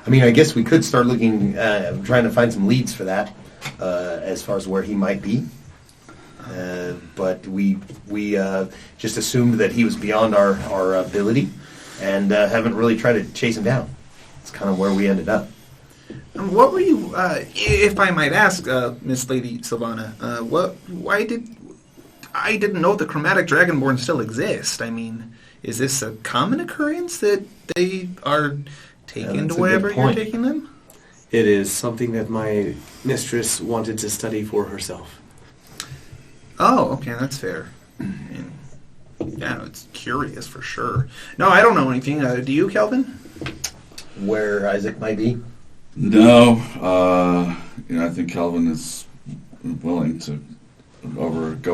I mean, I guess we could start looking, trying to find some leads for that, as far as where he might be. But we just assumed that he was beyond our ability, and haven't really tried to chase him down. It's kind of where we ended up. What were you, if I might ask, Miss Lady Sylvana, I didn't know the chromatic dragonborn still exist. I mean, is this a common occurrence that they are taken that's to a wherever good you're point. taking them? It is something that my mistress wanted to study for herself. Oh, okay, that's fair. Yeah, it's curious for sure. No, I don't know anything. Do you, Kelvin? Where Isaac might be? No, I think Kelvin is willing to go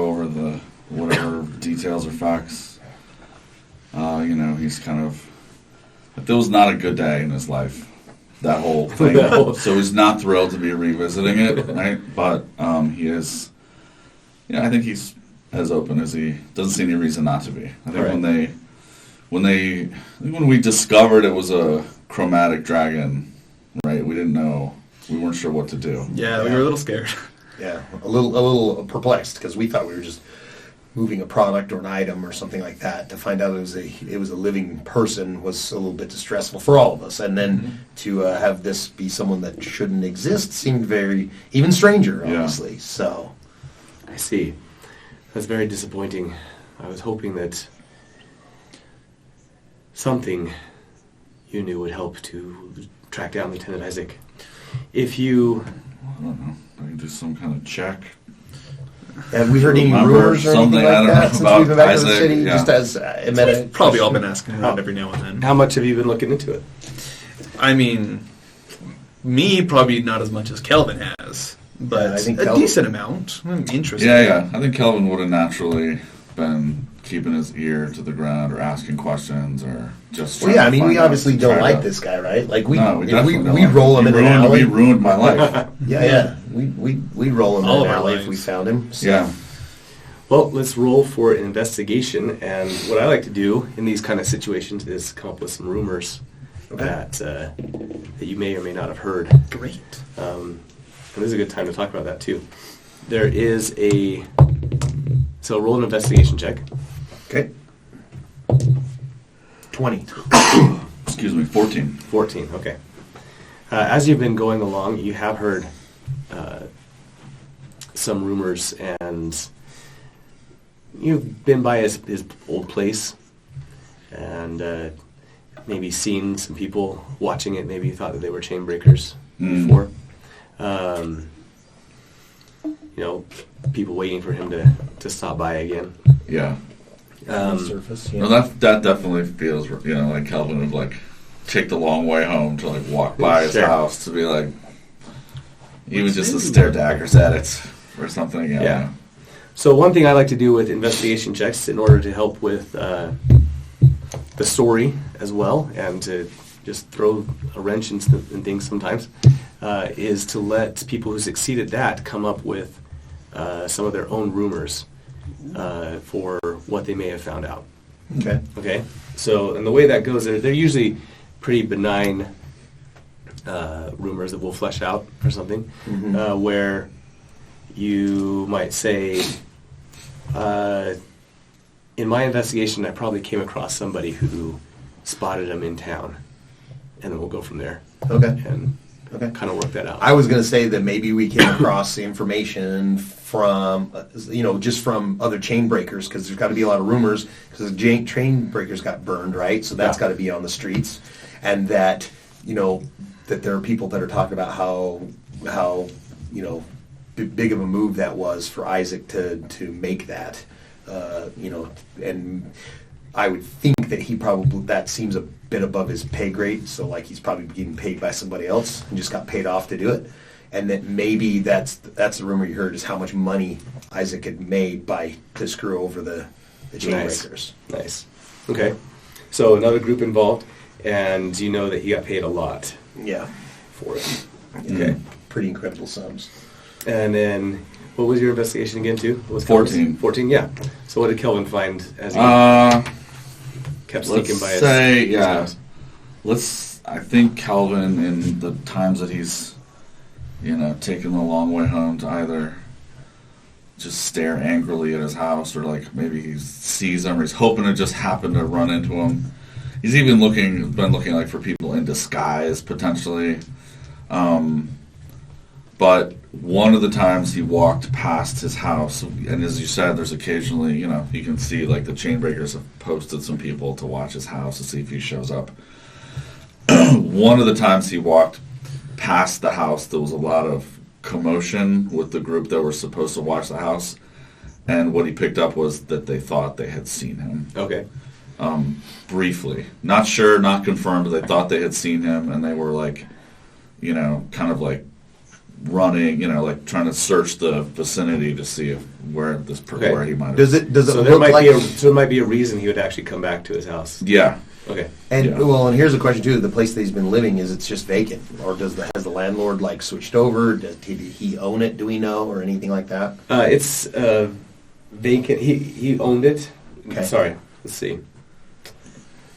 over the whatever details or facts. He's kind of. There was not a good day in his life. That whole thing. No. So he's not thrilled to be revisiting it, right? But he is. I think he's as open as he doesn't see any reason not to be. I think Right. when we discovered it was a chromatic dragon, right? We didn't know. We weren't sure what to do. Yeah, we were a little scared. Yeah, a little perplexed because we thought we were just moving a product or an item or something like that. To find out it was a living person was a little bit distressful for all of us, and then to have this be someone that shouldn't exist seemed very even stranger, Yeah. honestly. So I see. That's very disappointing. I was hoping that something you knew would help to track down Lieutenant Isaac. If you... I don't know. I can do some kind of check. Have we heard any Remember rumors or anything something, I like don't that know, since about we've been back to the Isaac? city? Yeah. Just as a meta. Probably all been asking that every now and then. How much have you been looking into it? I mean, me probably not as much as Kelvin has, but Yeah, I think a Kelvin- decent amount. Interesting. Yeah. I think Kelvin would have naturally been keeping his ear to the ground or asking questions or just. Well, trying yeah, to I mean, find we out obviously and don't try like to- this guy, right? Like we, No, we if definitely we, don't we like roll him. him He in an ruined- alley. He ruined my life. We roll him All in of an our alley if lives. we found him. So. Yeah. Well, let's roll for an investigation. And what I like to do in these kind of situations is come up with some rumors Okay. that you may or may not have heard. Great. And this is a good time to talk about that too. There is a... So roll an investigation check. Okay. 20. Excuse me, 14. 14, okay. As you've been going along, you have heard some rumors, and you've been by his old place, and maybe seen some people watching it. Maybe you thought that they were chain breakers before. People waiting for him to stop by again. Yeah. On the surface. Yeah. No, that definitely feels, like Kelvin would like take the long way home to like walk by his Sure. house to be like, even just to stare daggers at it or something. Yeah. So one thing I like to do with investigation checks in order to help with the story as well, and to just throw a wrench in things sometimes, is to let people who succeed at that come up with some of their own rumors for what they may have found out. Okay. Okay? So, and the way that goes, they're usually pretty benign rumors that we'll flesh out or something, where you might say, in my investigation, I probably came across somebody who spotted him in town, and then we'll go from there Okay. and Okay. kind of work that out. I was going to say that maybe we came across the information from, just from other chain breakers, because there's got to be a lot of rumors, because the chain breakers got burned, right? So that's Yeah. got to be on the streets, and that, that there are people that are talking about how big of a move that was for Isaac to make that, and I would think that that seems a bit above his pay grade, so like he's probably getting paid by somebody else and just got paid off to do it, and that maybe that's the rumor you heard, is how much money Isaac had made to screw over the chain breakers. Nice. Okay. So another group involved, and you know that he got paid a lot Yeah. for it. Okay. Pretty incredible sums. And then, what was your investigation again, too? What was 14. Kelvin's? 14, yeah. So what did Kelvin find as he kept sneaking by his house? I think Kelvin, in the times that he's, taking the long way home to either just stare angrily at his house, or like maybe he sees him, or he's hoping to just happen to run into him. He's even been looking like for people in disguise, potentially. But one of the times he walked past his house, and as you said, there's occasionally, you can see like the chain breakers have posted some people to watch his house to see if he shows up. One of the times he walked past the house, there was a lot of commotion with the group that were supposed to watch the house, and what he picked up was that they thought they had seen him. Okay. Briefly. Not sure, not confirmed, but they thought they had seen him, and they were like, kind of like running, like trying to search the vicinity to see where he might have. Does it So there look might like... be a reason he would actually come back to his house. Yeah. Okay. And Yeah. and here's a question too: the place that he's been living, it's just vacant, or has the landlord like switched over? Did he own it? Do we know, or anything like that? It's vacant. He owned it. Okay. Sorry. Let's see.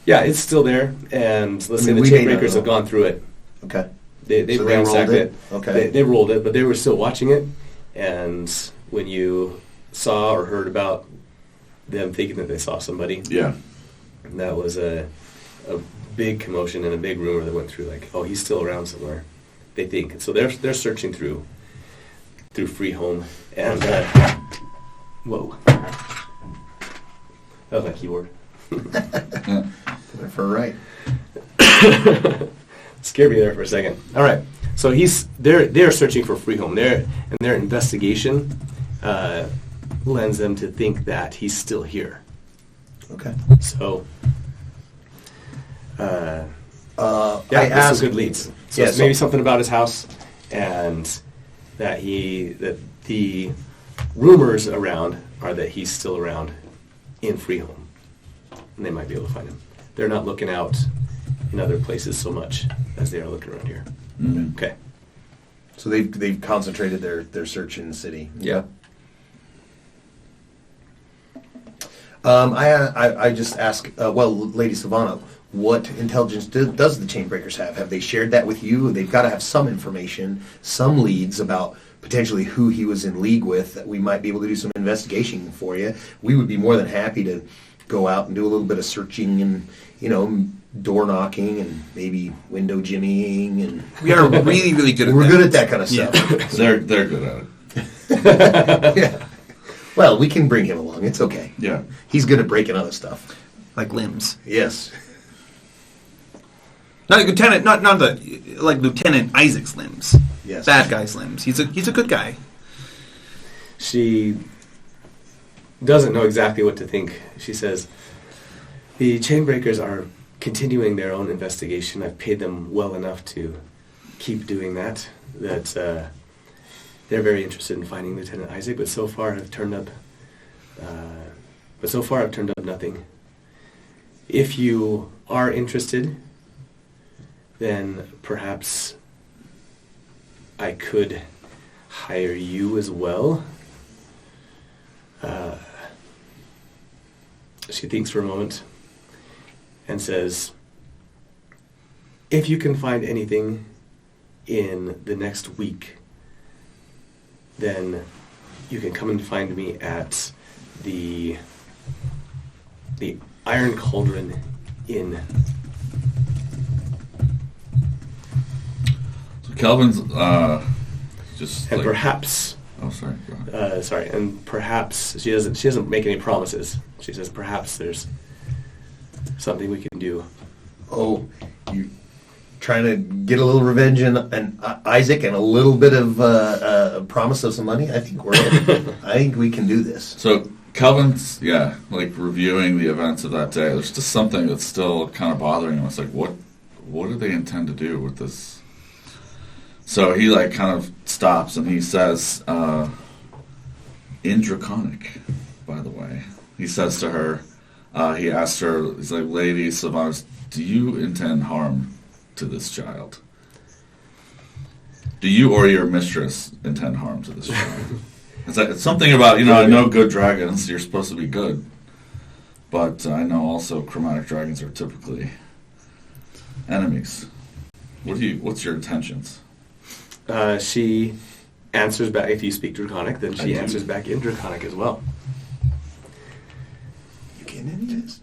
Yeah, it's still there, and let's say the we chain may not breakers know. have gone through it. Okay. They So ransacked rolled it. Okay. They rolled it, but they were still watching it. And when you saw or heard about them thinking that they saw somebody, Yeah. that was a big commotion and a big rumor that went through. Like, oh, he's still around somewhere. They think so. They're searching through Free Home, and Whoa. That was my keyboard. Went for a ride. Scared me there for a second. All right. So they're searching for Freeholm. And their investigation lends them to think that he's still here. Okay. So, I there's asked, some good leads. So yeah, it's maybe something about his house, and that the rumors around are that he's still around in Freeholm, and they might be able to find him. They're not looking out in other places so much as they are looking around here. Mm-hmm. Okay. So they've concentrated their search in the city. Yeah. I just ask, Lady Savannah, what intelligence does the Chainbreakers have? Have they shared that with you? They've got to have some information, some leads about potentially who he was in league with, that we might be able to do some investigation for you. We would be more than happy to go out and do a little bit of searching and, door knocking and maybe window jimmying. And We are really, really good at that. we're good at that kind of stuff. They're good at it. Yeah. Well, we can bring him along. It's okay. Yeah. He's good at breaking other stuff. Like limbs. Yes. Not like Lieutenant Isaac's limbs. Yes. Bad guy's limbs. He's a good guy. She doesn't know exactly what to think. She says, the Chainbreakers are continuing their own investigation. I've paid them well enough to keep doing that. They're very interested in finding Lieutenant Isaac, but so far I've turned up nothing. If you are interested, then perhaps I could hire you as well. She thinks for a moment and says, if you can find anything in the next week, then you can come and find me at the Iron Cauldron Inn. So Kelvin's just And like, perhaps oh, sorry. Go ahead. and perhaps she doesn't make any promises. She says perhaps there's something we can do. Oh, you trying to get a little revenge and Isaac and a little bit of promise of some money? I think we're in. I think we can do this. So Kelvin's, reviewing the events of that day. There's just something that's still kind of bothering him. It's like, what do they intend to do with this? So he kind of stops and he says, in Draconic, by the way, he says to her, he asked her, he's like, Lady Savannah, do you intend harm to this child? Do you or your mistress intend harm to this child? It's something about, I know good dragons, you're supposed to be good. But I know also chromatic dragons are typically enemies. What's your intentions? She answers back, if you speak Draconic, then she answers back in Draconic as well. You getting into this?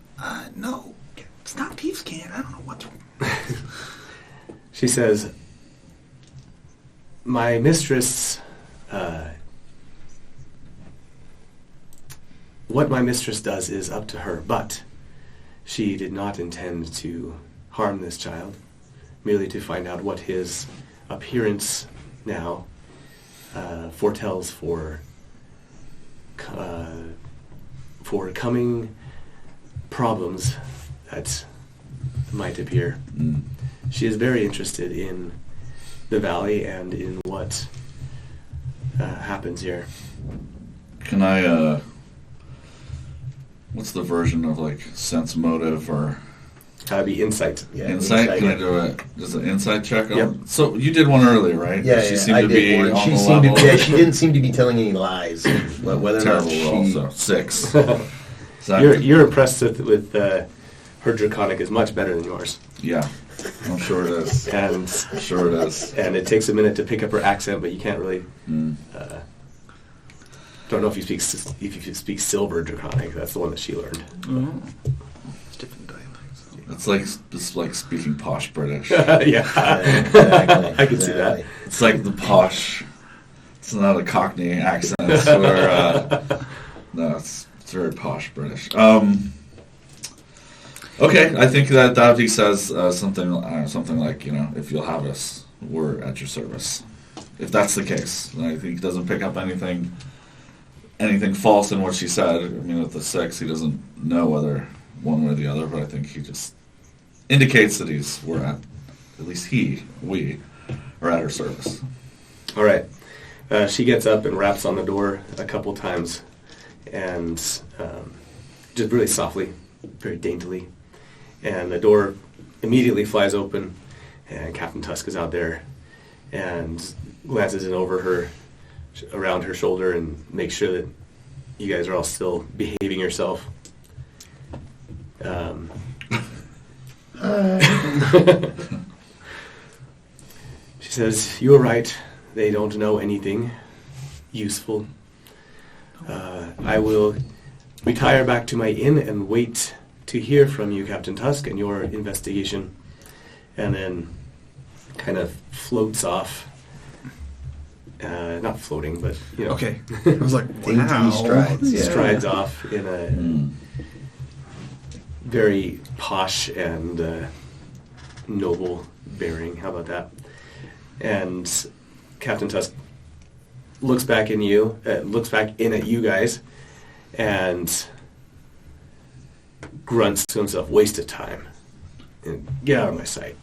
No. It's not Peevescan. I don't know what to... She says, my mistress, what my mistress does is up to her, but she did not intend to harm this child, merely to find out what his appearance now foretells for coming problems that might appear. Mm. She is very interested in the valley and in what happens here. Can I, what's the version of sense motive or Be insight. Yeah, insight? Can I do just an insight check? Yep. So you did one earlier, right? Yeah, she yeah, seemed I to did be one. on She the seemed level. to, yeah, she didn't seem to be telling any lies. Whether or not Terrible she, roll, so 6. Zach? You're impressed with her Draconic is much better than yours. Yeah, I'm sure it is. And I'm sure it is. and it takes a minute to pick up her accent, but you can't really. Mm. Don't know if you speak Silver Draconic. That's the one that she learned. Oh. It's different dialects. It's like speaking posh British. Yeah, exactly. I can see that. It's like the posh. It's not a Cockney accent where No, it's very posh British. Okay, I think that he says something like, if you'll have us, we're at your service. If that's the case, then I think he doesn't pick up anything false in what she said. I mean, with the 6, he doesn't know whether one way or the other, but I think he just indicates that we are at her service. All right. She gets up and raps on the door a couple times, and just really softly, very daintily. And the door immediately flies open, and Captain Tusk is out there and glances in around her shoulder, and makes sure that you guys are all still behaving yourself. She says, "You are right. They don't know anything useful. I will retire back to my inn and wait to hear from you, Captain Tusk, and your investigation." And then kind of floats off. Not floating, but, Okay. I was like, wow. Dainty strides. Yeah. Strides off in a very posh and noble bearing. How about that? And Captain Tusk looks back in at you guys, and grunts to himself, "Waste of time. And get out of my sight."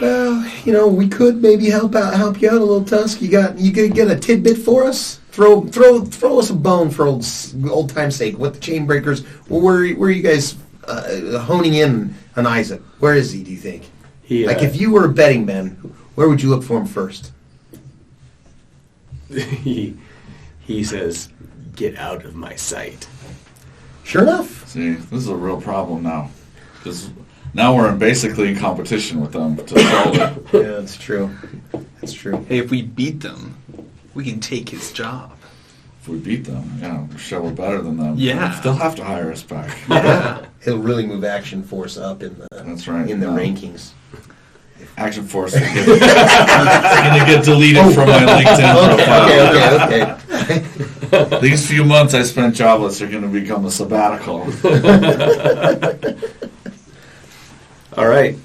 Well, we could maybe help you out a little, Tusk. You gonna get a tidbit for us? Throw us a bone for old time's sake. What the Chainbreakers? Where are you guys honing in on Isaac? Where is he? Do you think? If you were a betting man, where would you look for him first? He says, "Get out of my sight." Sure enough. See, this is a real problem now. Because now we're basically in competition with them to solve it. Yeah, that's true. That's true. Hey, if we beat them, we can take his job. If we beat them, we'll show we're better than them. Yeah. They'll have to hire us back. Yeah. He'll really move Action Force up in the rankings. Action Force are going to get deleted from my LinkedIn profile. Okay. These few months I spent jobless are going to become a sabbatical. All right.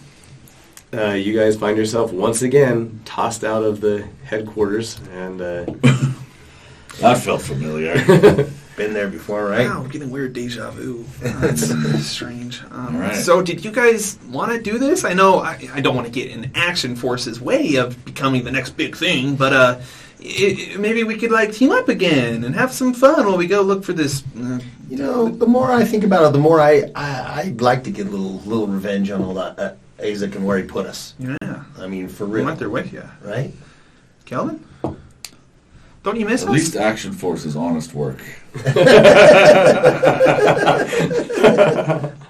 You guys find yourself once again tossed out of the headquarters, and That felt familiar. Been there before, right? Wow, we're getting weird deja vu. That's strange. Right. So did you guys want to do this? I know I don't want to get in Action Force's way of becoming the next big thing, but maybe we could team up again and have some fun while we go look for this. The more I think about it, the more I'd like to get a little revenge on all that Isaac and where he put us. Yeah. I mean, for We real. went there with you. Right? Kelvin? Don't you miss At us? least Action Force is honest work.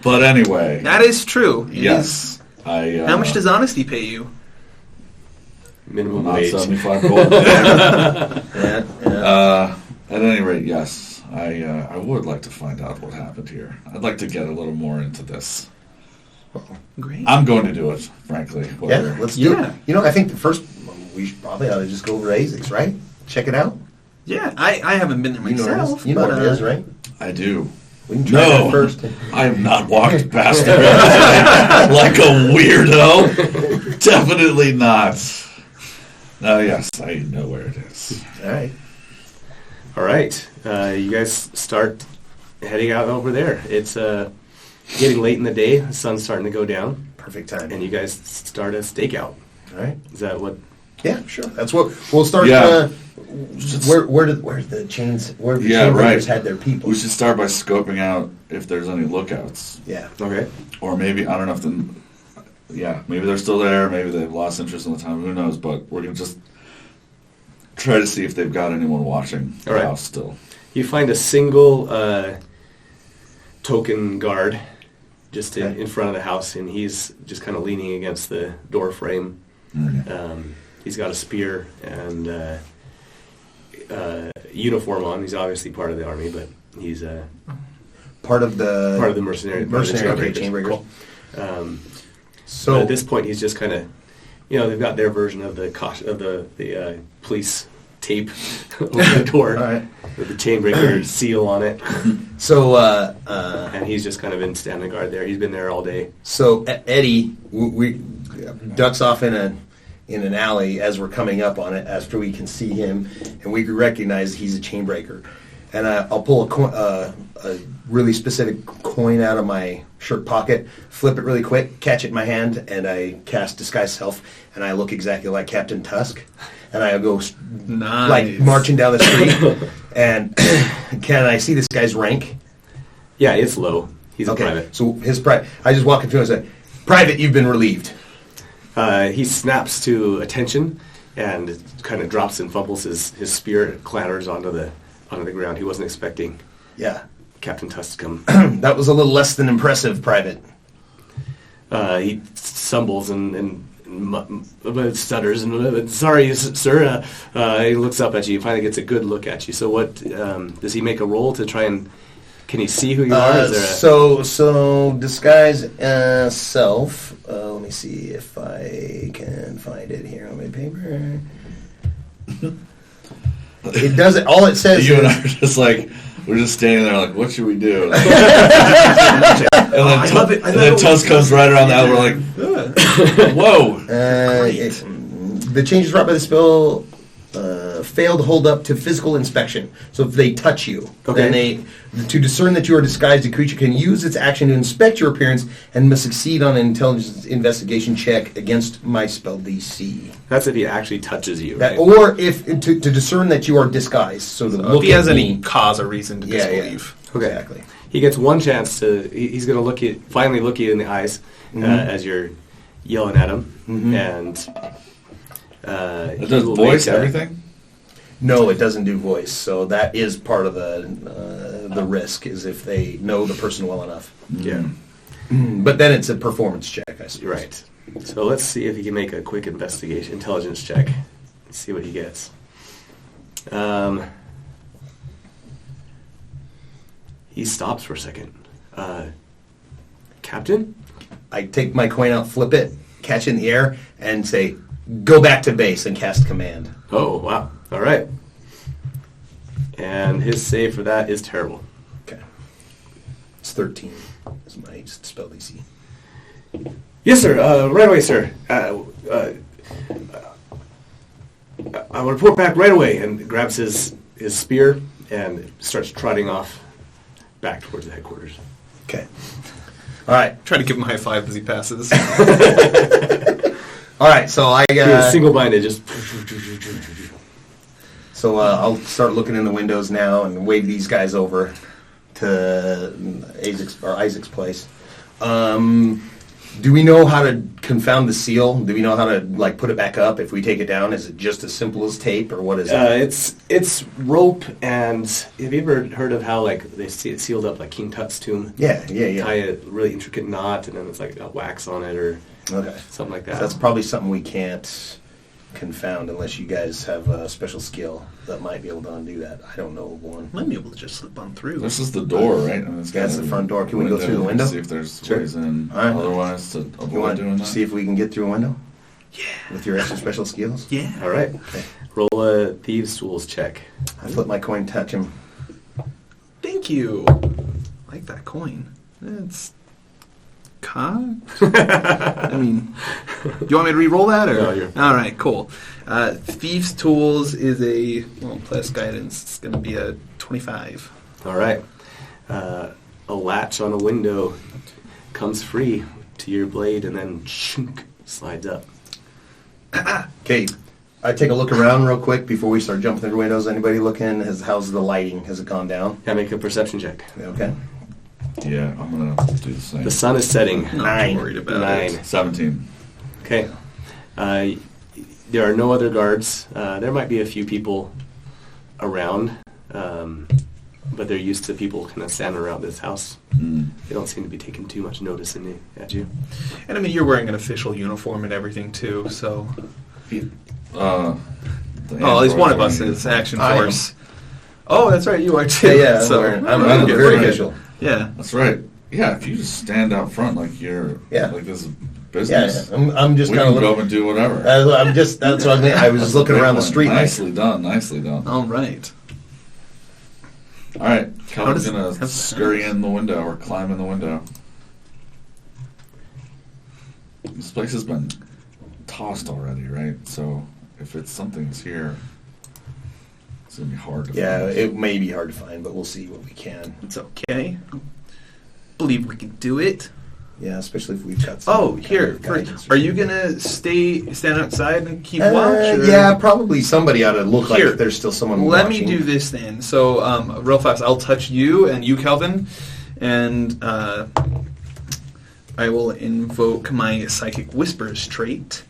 But anyway. That is true. It Yes. is. How much does honesty pay you? minimum Not wage. 75 gold. Yeah. At any rate, yes. I would like to find out what happened here. I'd like to get a little more into this. Great. I'm going to do it, frankly. Yeah, let's do it. I think the first, we should probably ought to just go over to Isaac's, right? Check it out. Yeah, I haven't been there myself. You know what it is, right? I do. We can try that first. I have not walked past it like a weirdo. Definitely not. No, yes, I know where it is. All right. You guys start heading out over there. It's getting late in the day. The sun's starting to go down. Perfect time. And you guys start a stakeout. All right. Is that what? Yeah, sure. That's what we'll start. Yeah. Where the chainbreakers had their people? We should start by scoping out if there's any lookouts. Yeah. Okay. Or maybe, I don't know if maybe they're still there, maybe they've lost interest in the time, who knows, but we're going to just try to see if they've got anyone watching the house still. You find a single token guard just in front of the house, and he's just kind of leaning against the door frame. Mm-hmm. He's got a spear and uniform on. He's obviously part of the army, but he's part of the mercenary. Chainbreakers. Cool. So but at this point, he's just kind of, they've got their version of the police tape over the door All right. with the chainbreaker seal on it. So, And he's just kind of in standing guard there. He's been there all day. so Eddie, we ducks off in an alley as we're coming up on it after we can see him, and we recognize he's a chain breaker. And I'll pull a really specific coin out of my shirt pocket, flip it really quick, catch it in my hand, and I cast Disguise Self, and I look exactly like Captain Tusk. And I go Nice. like marching down the street, and can I see this guy's rank? Yeah, it's low. He's a private. So his private, I just walk up to him and say, "Private, you've been relieved." He snaps to attention and kind of drops and fumbles his spear. It clatters onto the ground. He wasn't expecting Yeah, Captain Tusk to come. that was a little less than impressive, Private. He stumbles and stutters and sorry, sir. He looks up at you. He finally gets a good look at you. So what does he make a roll to try and? Can he see who you are? Is there So disguise self. Let me see if I can find it here on my paper. It doesn't. All it says You and I is are just like, we're just standing there like, what should we do? And then Tusk comes right around that. We're like, whoa. the changes wrought by the spell fail to hold up to physical inspection. So if they touch you, then to discern that you are disguised, a creature can use its action to inspect your appearance and must succeed on an intelligence investigation check against my spell DC. That's if he actually touches you. That, Right? or if to discern that you are disguised. So to look If he has at any me. cause or reason to Yeah, disbelieve. Okay. Exactly. He gets one chance to. He's going to finally look you in the eyes as you're yelling at him, and It he does will voice make a- everything? No, it doesn't do voice. So that is part of the risk, is if they know the person well enough. Yeah, But then it's a performance check, I suppose. you're right. So let's see if he can make a quick intelligence check. Let's see what he gets. He stops for a second. Captain? I take my coin out, flip it, catch it in the air, and say, "Go back to base," and cast command. Oh, wow. All right. And his save for that is terrible. Okay. It's 13. Is my spell DC. Yes, sir. Right away, sir. I'll report back right away. And grabs his spear and starts trotting off back towards the headquarters. Okay. All right. Try to give him a high five as he passes. All right. So I He was single-minded, just... So I'll start looking in the windows now and wave these guys over to Isaac's place. Do we know how to confound the seal? Do we know how to put it back up if we take it down? Is it just as simple as tape, or what is it? It's rope, and have you ever heard of how they see it sealed up like King Tut's tomb? Yeah. Tie a really intricate knot, and then it's like a wax on it or Okay. something like that. So that's probably something we can't confound unless you guys have a special skill that might be able to undo that. I don't know of one. Might be able to just slip on through. This is the door, right? And it's That's got the a front door. Can we go through the window? See if there's Sure. ways in. All right. Otherwise, to You avoid want doing to that. see if we can get through a window Yeah. with your extra special skills? Yeah. All right. Roll a Thieves' Tools check. I flip my coin, touch him. Thank you. I like that coin. It's cocked. I mean, do you want me to re-roll that? Or? No, you're- All right, cool. Thieves' Tools is a, plus guidance. It's going to be a 25. All right. A latch on a window comes free to your blade and then shunk, slides up. Okay, I take a look around real quick before we start jumping through windows. Anybody looking? How's the lighting? Has it gone down? Yeah, make a perception check. Okay. Yeah, I'm gonna do the same. The sun is setting. Not 9. worried about 9. it. 17. Okay. There are no other guards. There might be a few people around, but they're used to people kind of standing around this house. They don't seem to be taking too much notice at you. And I mean, you're wearing an official uniform and everything too, so. Oh, at least one of us is Action I am. Force. Oh, that's right, you are too. Yeah, so, I'm okay, very good. official. Yeah. That's right. Yeah, if you just stand out front like you're Yeah. like this business. I'm just We kind can of go looking. and do whatever. That's what I was looking around the street. Nicely done. Nicely done. All right. All right, How Kelvin's does it gonna have scurry sounds? in the window or climb in the window. This place has been tossed already, right? So if it's something's here, it's gonna be hard to Yeah, find. it may be hard to find, but we'll see what we can. It's okay. Believe we can do it. Yeah, especially if we've got some Oh, kind here. of guidance or Are you something. gonna stand outside and keep watch? Or? Yeah, probably somebody ought to look Here, like there's still someone Let watching. me do this then. So, real fast, I'll touch you and you, Kelvin, and I will invoke my Psychic Whispers trait,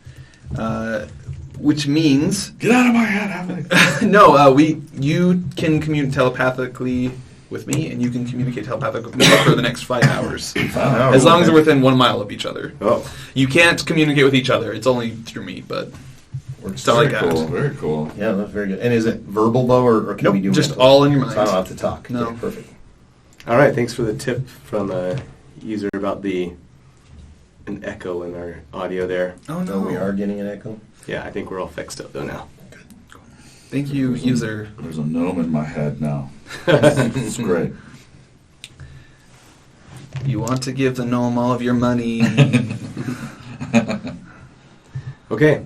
which means Get out of my head, Evan. no. You can communicate telepathically with me, and you can communicate telepathically with me for the next 5 hours, Oh, as long as okay. we're within 1 mile of each other. Oh, You can't communicate with each other; it's only through me. But Works all I very got. cool. Very cool. Yeah, that's very good. And is it verbal though, or can Nope, we do just mental? all in your So I don't mind. have to talk. No. Okay, perfect. all right. Thanks for the tip from user about an echo in our audio there. Oh No, we are getting an echo. Yeah, I think we're all fixed up though now. Thank you, user. There's a gnome in my head now. It's great. You want to give the gnome all of your money. Okay.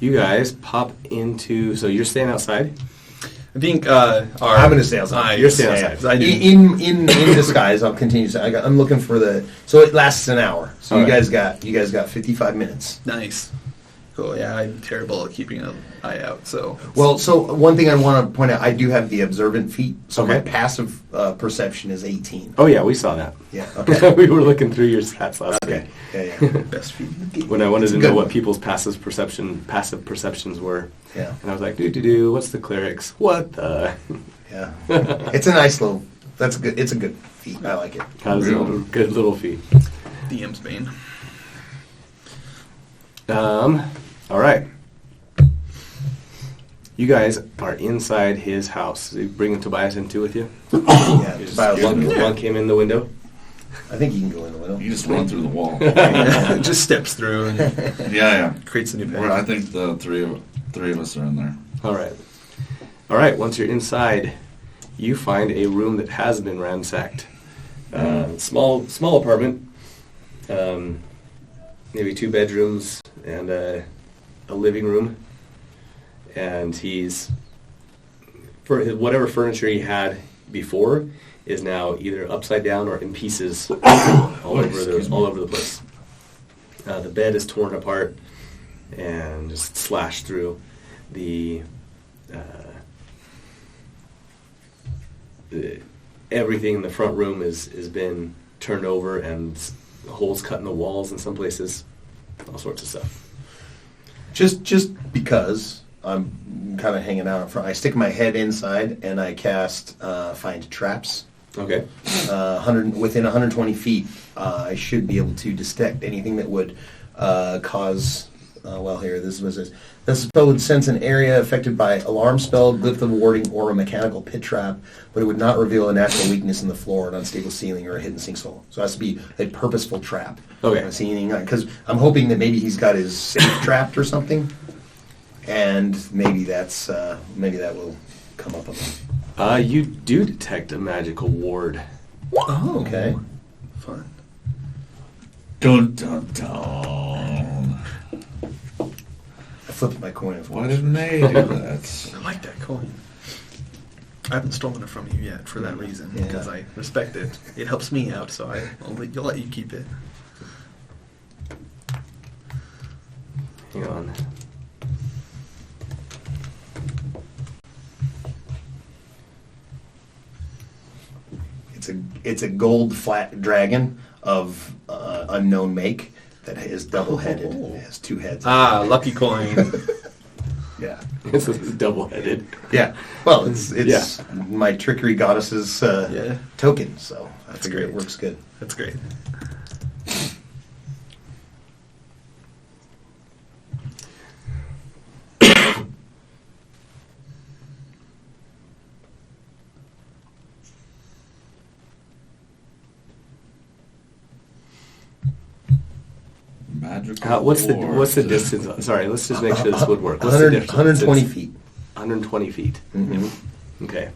You guys pop into. So you're staying outside. I think I'm going to stay outside. You're staying outside. I do. In disguise, I'll continue. I'm looking for the. So it lasts an hour. So All you right. guys got 55 minutes. Nice. Cool. Yeah, I'm terrible at keeping an eye out. So Well, so one thing I want to point out, I do have the observant feat. So my Okay. passive perception is 18. Oh yeah, we saw that. Yeah. Okay. We were looking through your stats last Okay. week Yeah. best feed in the game. when I wanted to Good know what one. people's passive perceptions were, Yeah. and I was like, do. What's the clerics? What the? Yeah. It's a nice little. That's good. It's a good feat. I like it. How's Real. a good little feat. DM's Bane. All right. You guys are inside his house. Are you bringing Tobias in too with you? Yeah. You just- Tobias, one came in the window. I think you can go in the window. You just run through the wall. It just steps through and Yeah. creates a new Well, I path. think the three of us are in there. All right. Once you're inside, you find a room that has been ransacked. Small apartment. Maybe 2 bedrooms and a living room. And whatever furniture he had before is now either upside down or in pieces all over the place. The bed is torn apart and just slashed through. Everything in the front room has been turned over and holes cut in the walls in some places. All sorts of stuff. Just because I'm kind of hanging out in front, I stick my head inside and I cast find traps. Okay. 100 within 120 feet, I should be able to detect anything that would cause. Well, here this was this. This spell would sense an area affected by alarm spell, glyph of warding, or a mechanical pit trap, but it would not reveal a natural weakness in the floor, an unstable ceiling, or a hidden sinkhole. So it has to be a purposeful trap. Okay. I don't see anything because I'm hoping that maybe he's got his safe trapped or something, and maybe that will come up on him. You do detect a magical ward. Oh, Okay. Fun. Dun dun dun. I flipped my coin. Why didn't they do that? I like that coin. I haven't stolen it from you yet for that reason Yeah. because I respect it. It helps me out, so I'll let you keep it. Hang on. It's a gold flat dragon of unknown make that is double-headed. Oh. It has 2 heads. Ah, lucky coin. Yeah. This is double-headed. Yeah. Well, it's my trickery goddess's Yeah. token, so I That's figure it great. works good. That's great. Magical. What's the board. distance? Sorry, let's just make sure this would work. What's 100, the distance? 120 feet. 120 feet. Mm-hmm. Okay.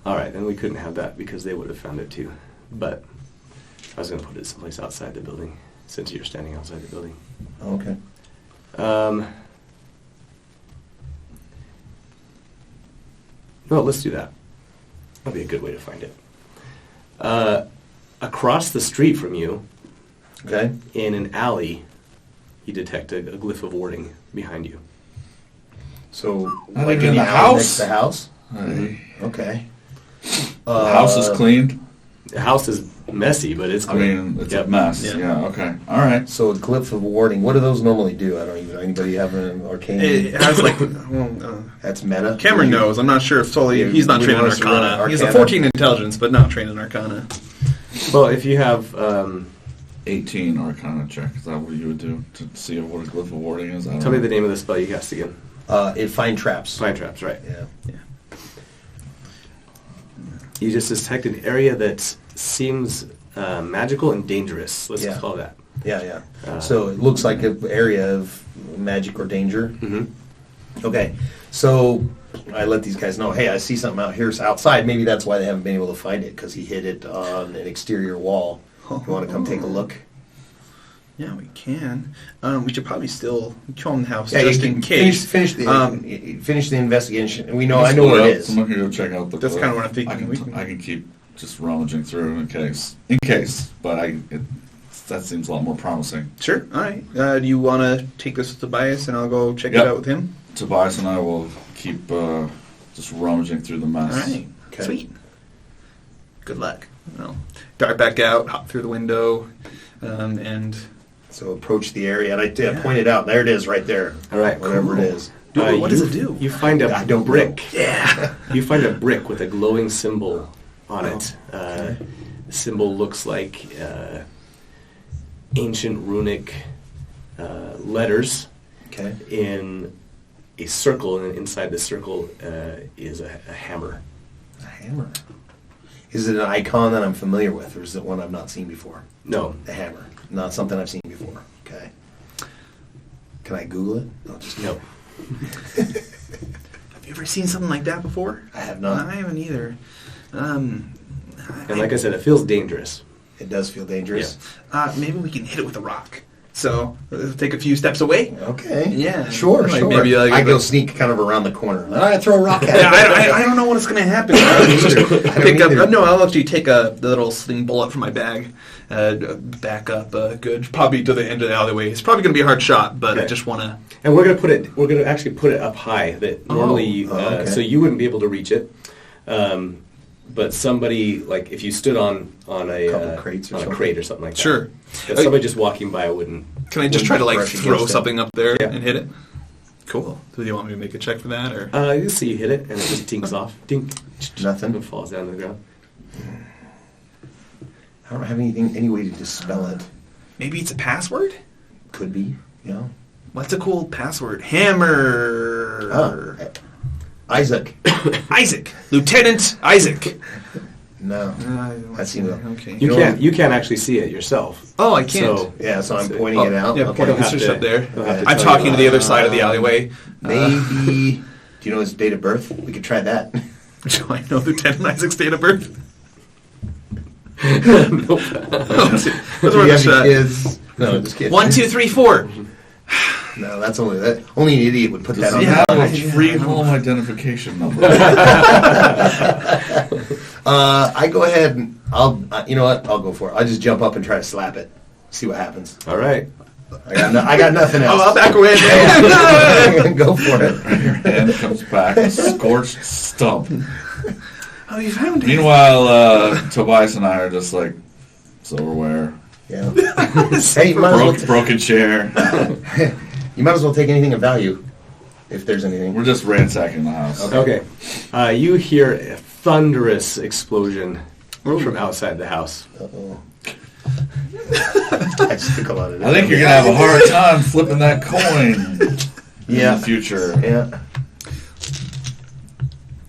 All right, then we couldn't have that because they would have found it too. But I was going to put it someplace outside the building since you're standing outside the building. Okay. Well, let's do that. That'll be a good way to find it. Across the street from you, Okay. in an alley, you detect a glyph of warding behind you. So, I like think in in the the house? house? Next to the house? Hey. Okay. The house is cleaned. The house is messy, but it's I clean. mean, it's Yep. a mess. Yeah. Yeah. Okay. All right. So a glyph of warding. What do those normally do? I don't even know. Anybody have an arcane? It has like, That's meta. Cameron knows. I'm not sure if Sully, he's not We trained in want us to run Arcana. He's a Arcana? 14 intelligence, but not trained in Arcana. Well, if you have 18 Arcana check. Is that what you would do to see what a glyph of warding is? I don't tell me know. the name of the spell you cast again. It find traps. Find traps, right? Yeah. You just detect an area that seems magical and dangerous. Let's Yeah. just call it that. Yeah. So it looks like an area of magic or danger. Mm-hmm. Okay. So I let these guys know, hey, I see something out here outside. Maybe that's why they haven't been able to find it, because he hid it on an exterior wall. You want to come take a look? Yeah, we can. We should probably still comb the house Yeah, just you in can case. Finish the investigation. And we know. Just I know pull what it it up. is. Someone can go check out the. That's glyph. kinda what I'm thinking. I can keep just rummaging through in case. In case, but that seems a lot more promising. Sure. All right. Do you want to take this to Tobias and I'll go check Yep. it out with him? Tobias and I will keep just rummaging through the mess. All right. Okay. Sweet. Good luck. I'll dart back out, hop through the window, and So approach the area, and I pointed out. There it is, right there. All right, Whatever cool. it is. Dude, what does it do? You find I a don't brick. Yeah. You find a brick with a glowing symbol on it. okay. The symbol looks like ancient runic letters Okay. in a circle, and inside the circle is a hammer. A hammer. Is it an icon that I'm familiar with, or is it one I've not seen before? No. The hammer. Not something I've seen before. Okay. Can I Google it? No, just No. Have you ever seen something like that before? I have not. I haven't either. And like I said, it feels dangerous. It does feel dangerous. Maybe we can hit it with a rock. So take a few steps away. Okay. Yeah. Sure, Like sure. maybe like I a- go sneak kind of around the corner. All right, throw a rock at it. Yeah, I don't know what's going to happen. I'll actually take the little sling bullet from my bag, back up good, probably to the end of the alleyway. It's probably going to be a hard shot, but I Okay. just want to. And we're gonna actually put it up high that normally, okay. so you wouldn't be able to reach it. But somebody, like if you stood on a Couple crates or on a something. crate or something like that. Sure. But somebody just walking by wouldn't. Can I just try to like brush throw against it. something up there Yeah. and hit it? Cool. So do you want me to make a check for that, or? You see you hit it and it just tinks off. Dink. Nothing? It falls down to the ground. I don't have any way to dispel it. Maybe it's a password? Could be, What's a cool password? Hammer. Isaac. Isaac. Lieutenant Isaac. No. That seems okay. You can't actually see it yourself. Oh, I can't. So So I'm pointing it out. Yeah, Okay. point have it's just to- up there. you'll have to I'm tell talking you. to the other side of the alleyway. Maybe. Do you know his date of birth? We could try that. Do I know Lieutenant Isaac's date of birth? Nope. Let's Do run you a have any shot. kids? No, just kidding. 1, 2, 3, 4. No, that's only an idiot would put Does that on. he Yeah. have a Yeah. free home identification number? I go ahead and you know what? I'll go for it. I'll just jump up and try to slap it. See what happens. All right. I got nothing else. Oh, I'll back away. Go for it. Your hand comes back, a scorched stump. Oh, you found it. Meanwhile, Tobias and I are just like silverware, Yeah. Hey, you might, as well broken chair. you might as well take anything of value, if there's anything. We're just ransacking the house. Okay. You hear a thunderous explosion from outside the house. Uh-oh. I just took a lot of I think you're gonna have a hard time flipping that coin Yeah. in the future. Yeah.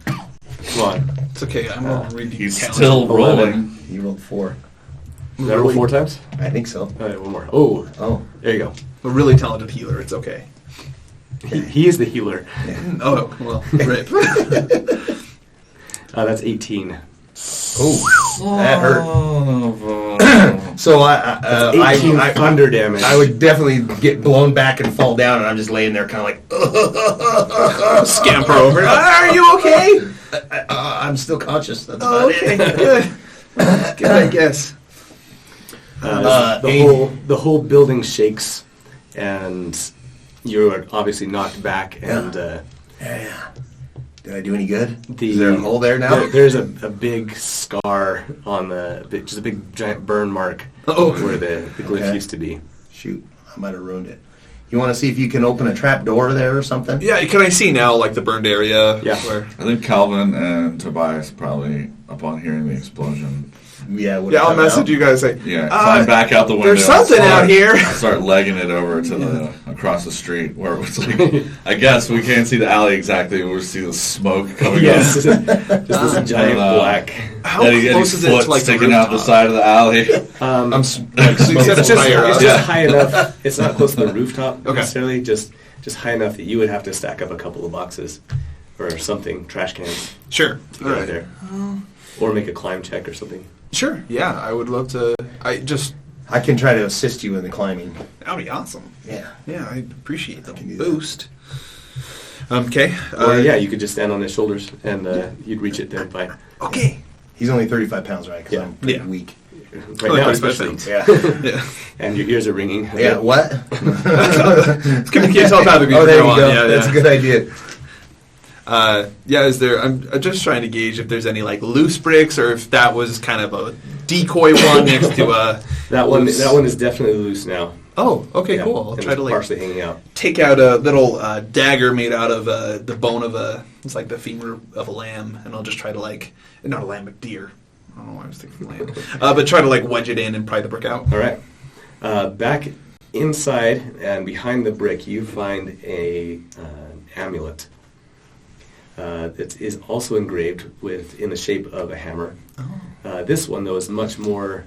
Come on. It's okay. I'm already He's talented. still 11. rolling. You rolled 4. Is that roll 4 times? I think so. All right, one more. Oh, Oh. there you go. A really talented healer. It's okay. He is the healer. Oh, well, rip. That's 18. Oh, that hurt. Oh, So 18 thunder damage. I would definitely get blown back and fall down, and I'm just laying there kind of like, Scamper over. Are you okay? I'm still conscious. That's Oh, about okay, it. good. Good, I guess. The whole building shakes, and you're obviously knocked back, and Yeah. Did I do any good? Is there a hole there now? There's a big scar on just a big giant burn mark where the glyph used to be. Shoot, I might have ruined it. You want to see if you can open a trap door there or something? Yeah, can I see now, like, the burned area? Yeah. Where... I think Calvin and Tobias probably, upon hearing the explosion, Yeah. Yeah, I'll message you guys. Like, climb back out the window. There's something out here. Start legging it over to across the street where it was like, I guess we can't see the alley exactly, but we see the smoke coming Yes, up. just this giant black. How Eddie's close is it foot to, like, the sticking out the rooftop? side of the alley. I'm So you said It's it's higher up. just high enough. It's not close to the rooftop Okay. necessarily. Just high enough that you would have to stack up a couple of boxes or something, trash cans, Sure. to get All out right. there, or make a climb check or something. Sure. Yeah, I would love to. I can try to assist you in the climbing. That'd be awesome. Yeah. Yeah, I appreciate the can do that. boost. Okay. Or yeah, you could just stand on his shoulders and you'd reach it there by Okay. He's only 35 pounds, right? Because Yeah. I'm pretty Yeah. weak. right Like now, 35 especially. pounds. Yeah. Yeah. And your ears are ringing. Yeah, what? Communicate telepathically. Oh, there from you now go. on. Yeah, That's yeah. a good idea. Yeah, is there? I'm just trying to gauge if there's any like loose bricks, or if that was kind of a decoy one next to a. That one is definitely loose now. Oh, okay, Yeah, cool. I'll and try it's to like partially hanging out. take out a little dagger made out of the bone of it's like the femur of a lamb, and I'll just try to like, not a lamb, but deer. I don't know why I was thinking lamb. But try to like wedge it in and pry the brick out. All right. Back inside and behind the brick, you find an amulet that is also engraved in the shape of a hammer. Oh. This one, though, is much more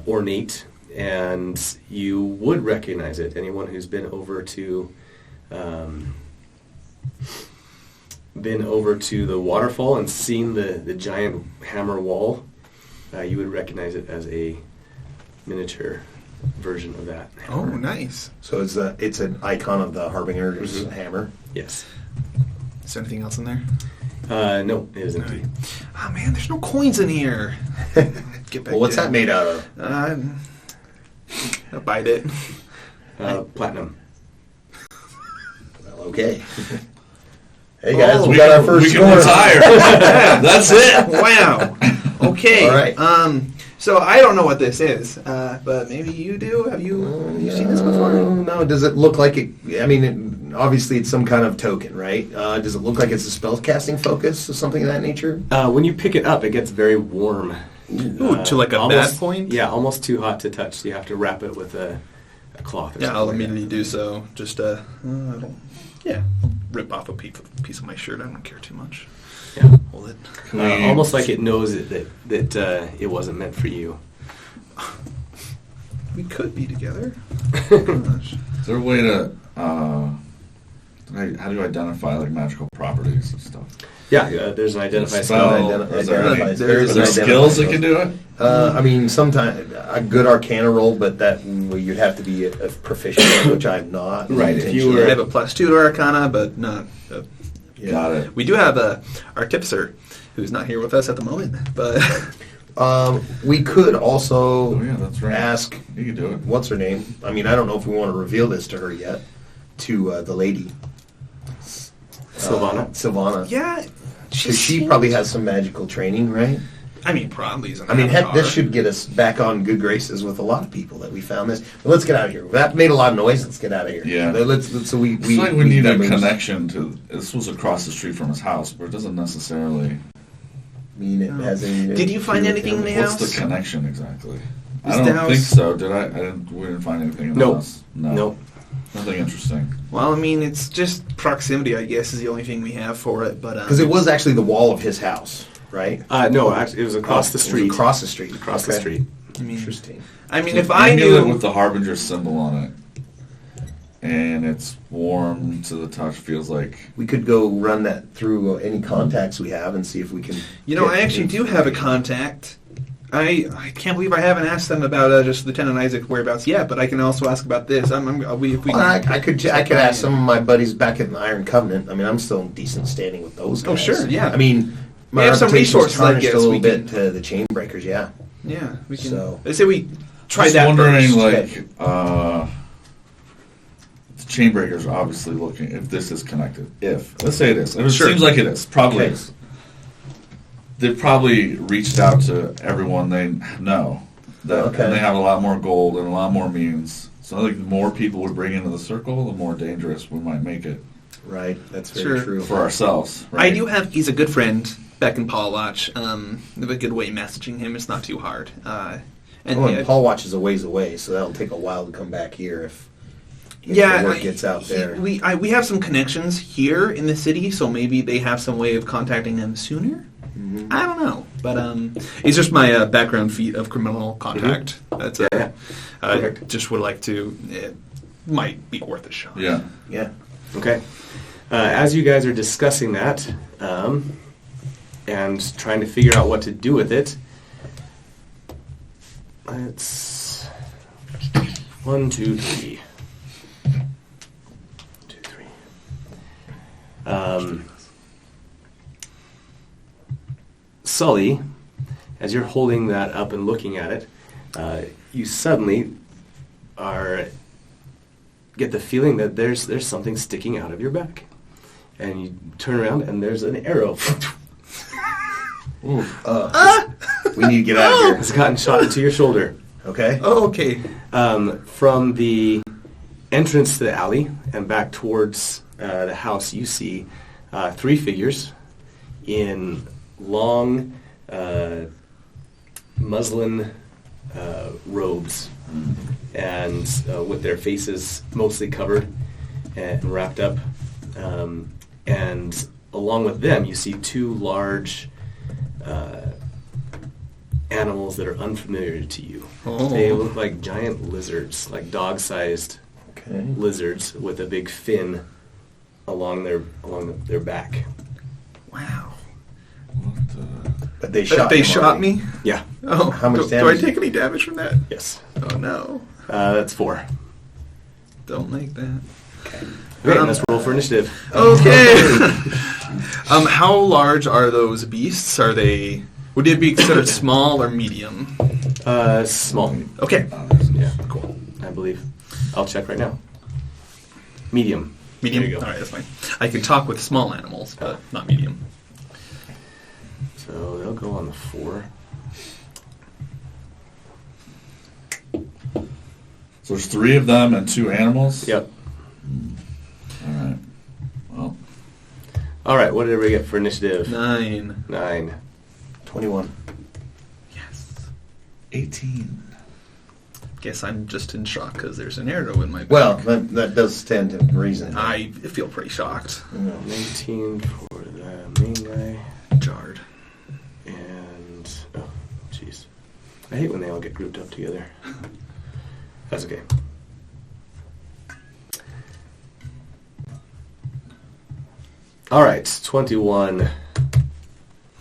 ornate, and you would recognize it. Anyone who's been over to the waterfall and seen the giant hammer wall, you would recognize it as a miniature version of that Oh, hammer. nice. So it's an icon of the Harbinger's Mhm. hammer. Yes. Is there anything else in there? No, it is empty. Oh man, there's no coins in here. Get back. Well, what's in. that made out of? I'll bite it. Platinum. Well, okay. Hey guys, Oh, we got our first We score. can retire. That's it. Wow. Okay. All right. So I don't know what this is, but maybe you do. Have you seen this before? No, does it look like it? I mean, obviously it's some kind of token, right? Does it look like it's a spell casting focus or something of that nature? When you pick it up, it gets very warm. Ooh, to like a almost, bad point? Yeah, almost too hot to touch. So you have to wrap it with a cloth. Or Yeah, something I'll like that. immediately do so. Just I don't. Yeah, rip off a piece of my shirt. I don't care too much. Yeah. Hold it. Almost like it knows that it wasn't meant for you. We could be together. Gosh. Is there a way to, how do you identify like magical properties and stuff? Yeah, there's an identify Spell. spell. Is there any- There's Is there an skills that can do it? I mean, sometimes a good Arcana roll, but that you'd have to be a proficient, which I'm not. Right, if you I were- have a +2 to Arcana, but not. Yeah. Got it. We do have a Artificer, who's not here with us at the moment, but We could also Oh yeah, that's right. ask, You can do it. what's her name? I mean, I don't know if we want to reveal this to her yet, to the lady. Sylvana. Sylvana. yeah, She probably has some magical training, right? I mean, probably is an I mean, heck, avatar. this should get us back on good graces with a lot of people that we found this. But let's get out of here. That made a lot of noise. Let's get out of here. Yeah. So we It's like we need a that moves. connection to. This was across the street from his house, but it doesn't necessarily. I mean, it has any. Did you find anything in the What's house? the connection exactly? Is I the don't house- think so. Did I? We didn't find anything in the Nope. house. No. Nope. Nothing interesting. Well, I mean, it's just proximity, I guess, is the only thing we have for it. But Because it was actually the wall of his house, right? No, actually, it was across the It was street. across the street. Across the Okay. street. I mean, Interesting. I mean, So if I amulet knew, with the Harbinger symbol on it, and it's warm to the touch, feels like. We could go run that through any contacts we have and see if we can. I actually do have a contact. I can't believe I haven't asked them about just Lieutenant Isaac's whereabouts yet, but I can also ask about this. I could ask some of my buddies back in the Iron Covenant. I mean, I'm still in decent standing with those guys. Oh, sure, yeah. I mean, my We have some reputation's resources, I tarnished guess, a little we bit can- to the chain breakers. Yeah. Yeah, we can. So- They say we try Just that wondering, first. the Chainbreakers are obviously looking if this is connected. Let's say it is. If it Sure. seems like it is. Probably Okay. is. They've probably reached out to everyone they know. And they have a lot more gold and a lot more means. So I think the more people we bring into the circle, the more dangerous we might make it Right. That's very Sure. true. for ourselves. I Right? do have. He's a good friend back in Paul Watch. I have a good way of messaging him. It's not too hard. And Paul Watch is a ways away, so that'll take a while to come back here if yeah, the word gets out there. We have some connections here in the city, so maybe they have some way of contacting him sooner. Mhm. I don't know, but it's just my background feat of criminal contact. That's Yeah. I just would like to. It might be worth a shot. Yeah. Yeah. Okay. As you guys are discussing that and trying to figure out what to do with it, it's 1, 2, 3. 2, 3. Sully, as you're holding that up and looking at it, you suddenly get the feeling that there's something sticking out of your back, and you turn around and there's an arrow. We need to get out of here. It's gotten shot into your shoulder. Okay. Oh, okay. From the entrance to the alley and back towards the house, you see 3 figures in long muslin robes and with their faces mostly covered and wrapped up. And along with them, you see 2 large animals that are unfamiliar to you. Oh. They look like giant lizards, like dog-sized Okay. lizards with a big fin along their back. Wow. But they shot. They him shot already. me. Yeah. Oh, How much do I damage? take any damage from that? Yes. Oh no! That's 4. Don't like that. Okay, let's roll for initiative. Okay. How large are those beasts? Are they? Would it be considered small or medium? Small. Okay. Yeah, cool. I believe. I'll check right now. Medium. Medium. There you go. All right, that's fine. I can talk with small animals, but not medium. So they'll go on the 4. So there's 3 of them and 2 animals? Yep. All right. Well, All right, what did everybody get for initiative? 9. 9. 21. Yes. 18. Guess I'm just in shock because there's an arrow in my back. Well, that does stand to reason. I feel pretty shocked. 19 for the main guy. Jarred. And, oh, jeez. I hate when they all get grouped up together. That's okay. All right, 21. We're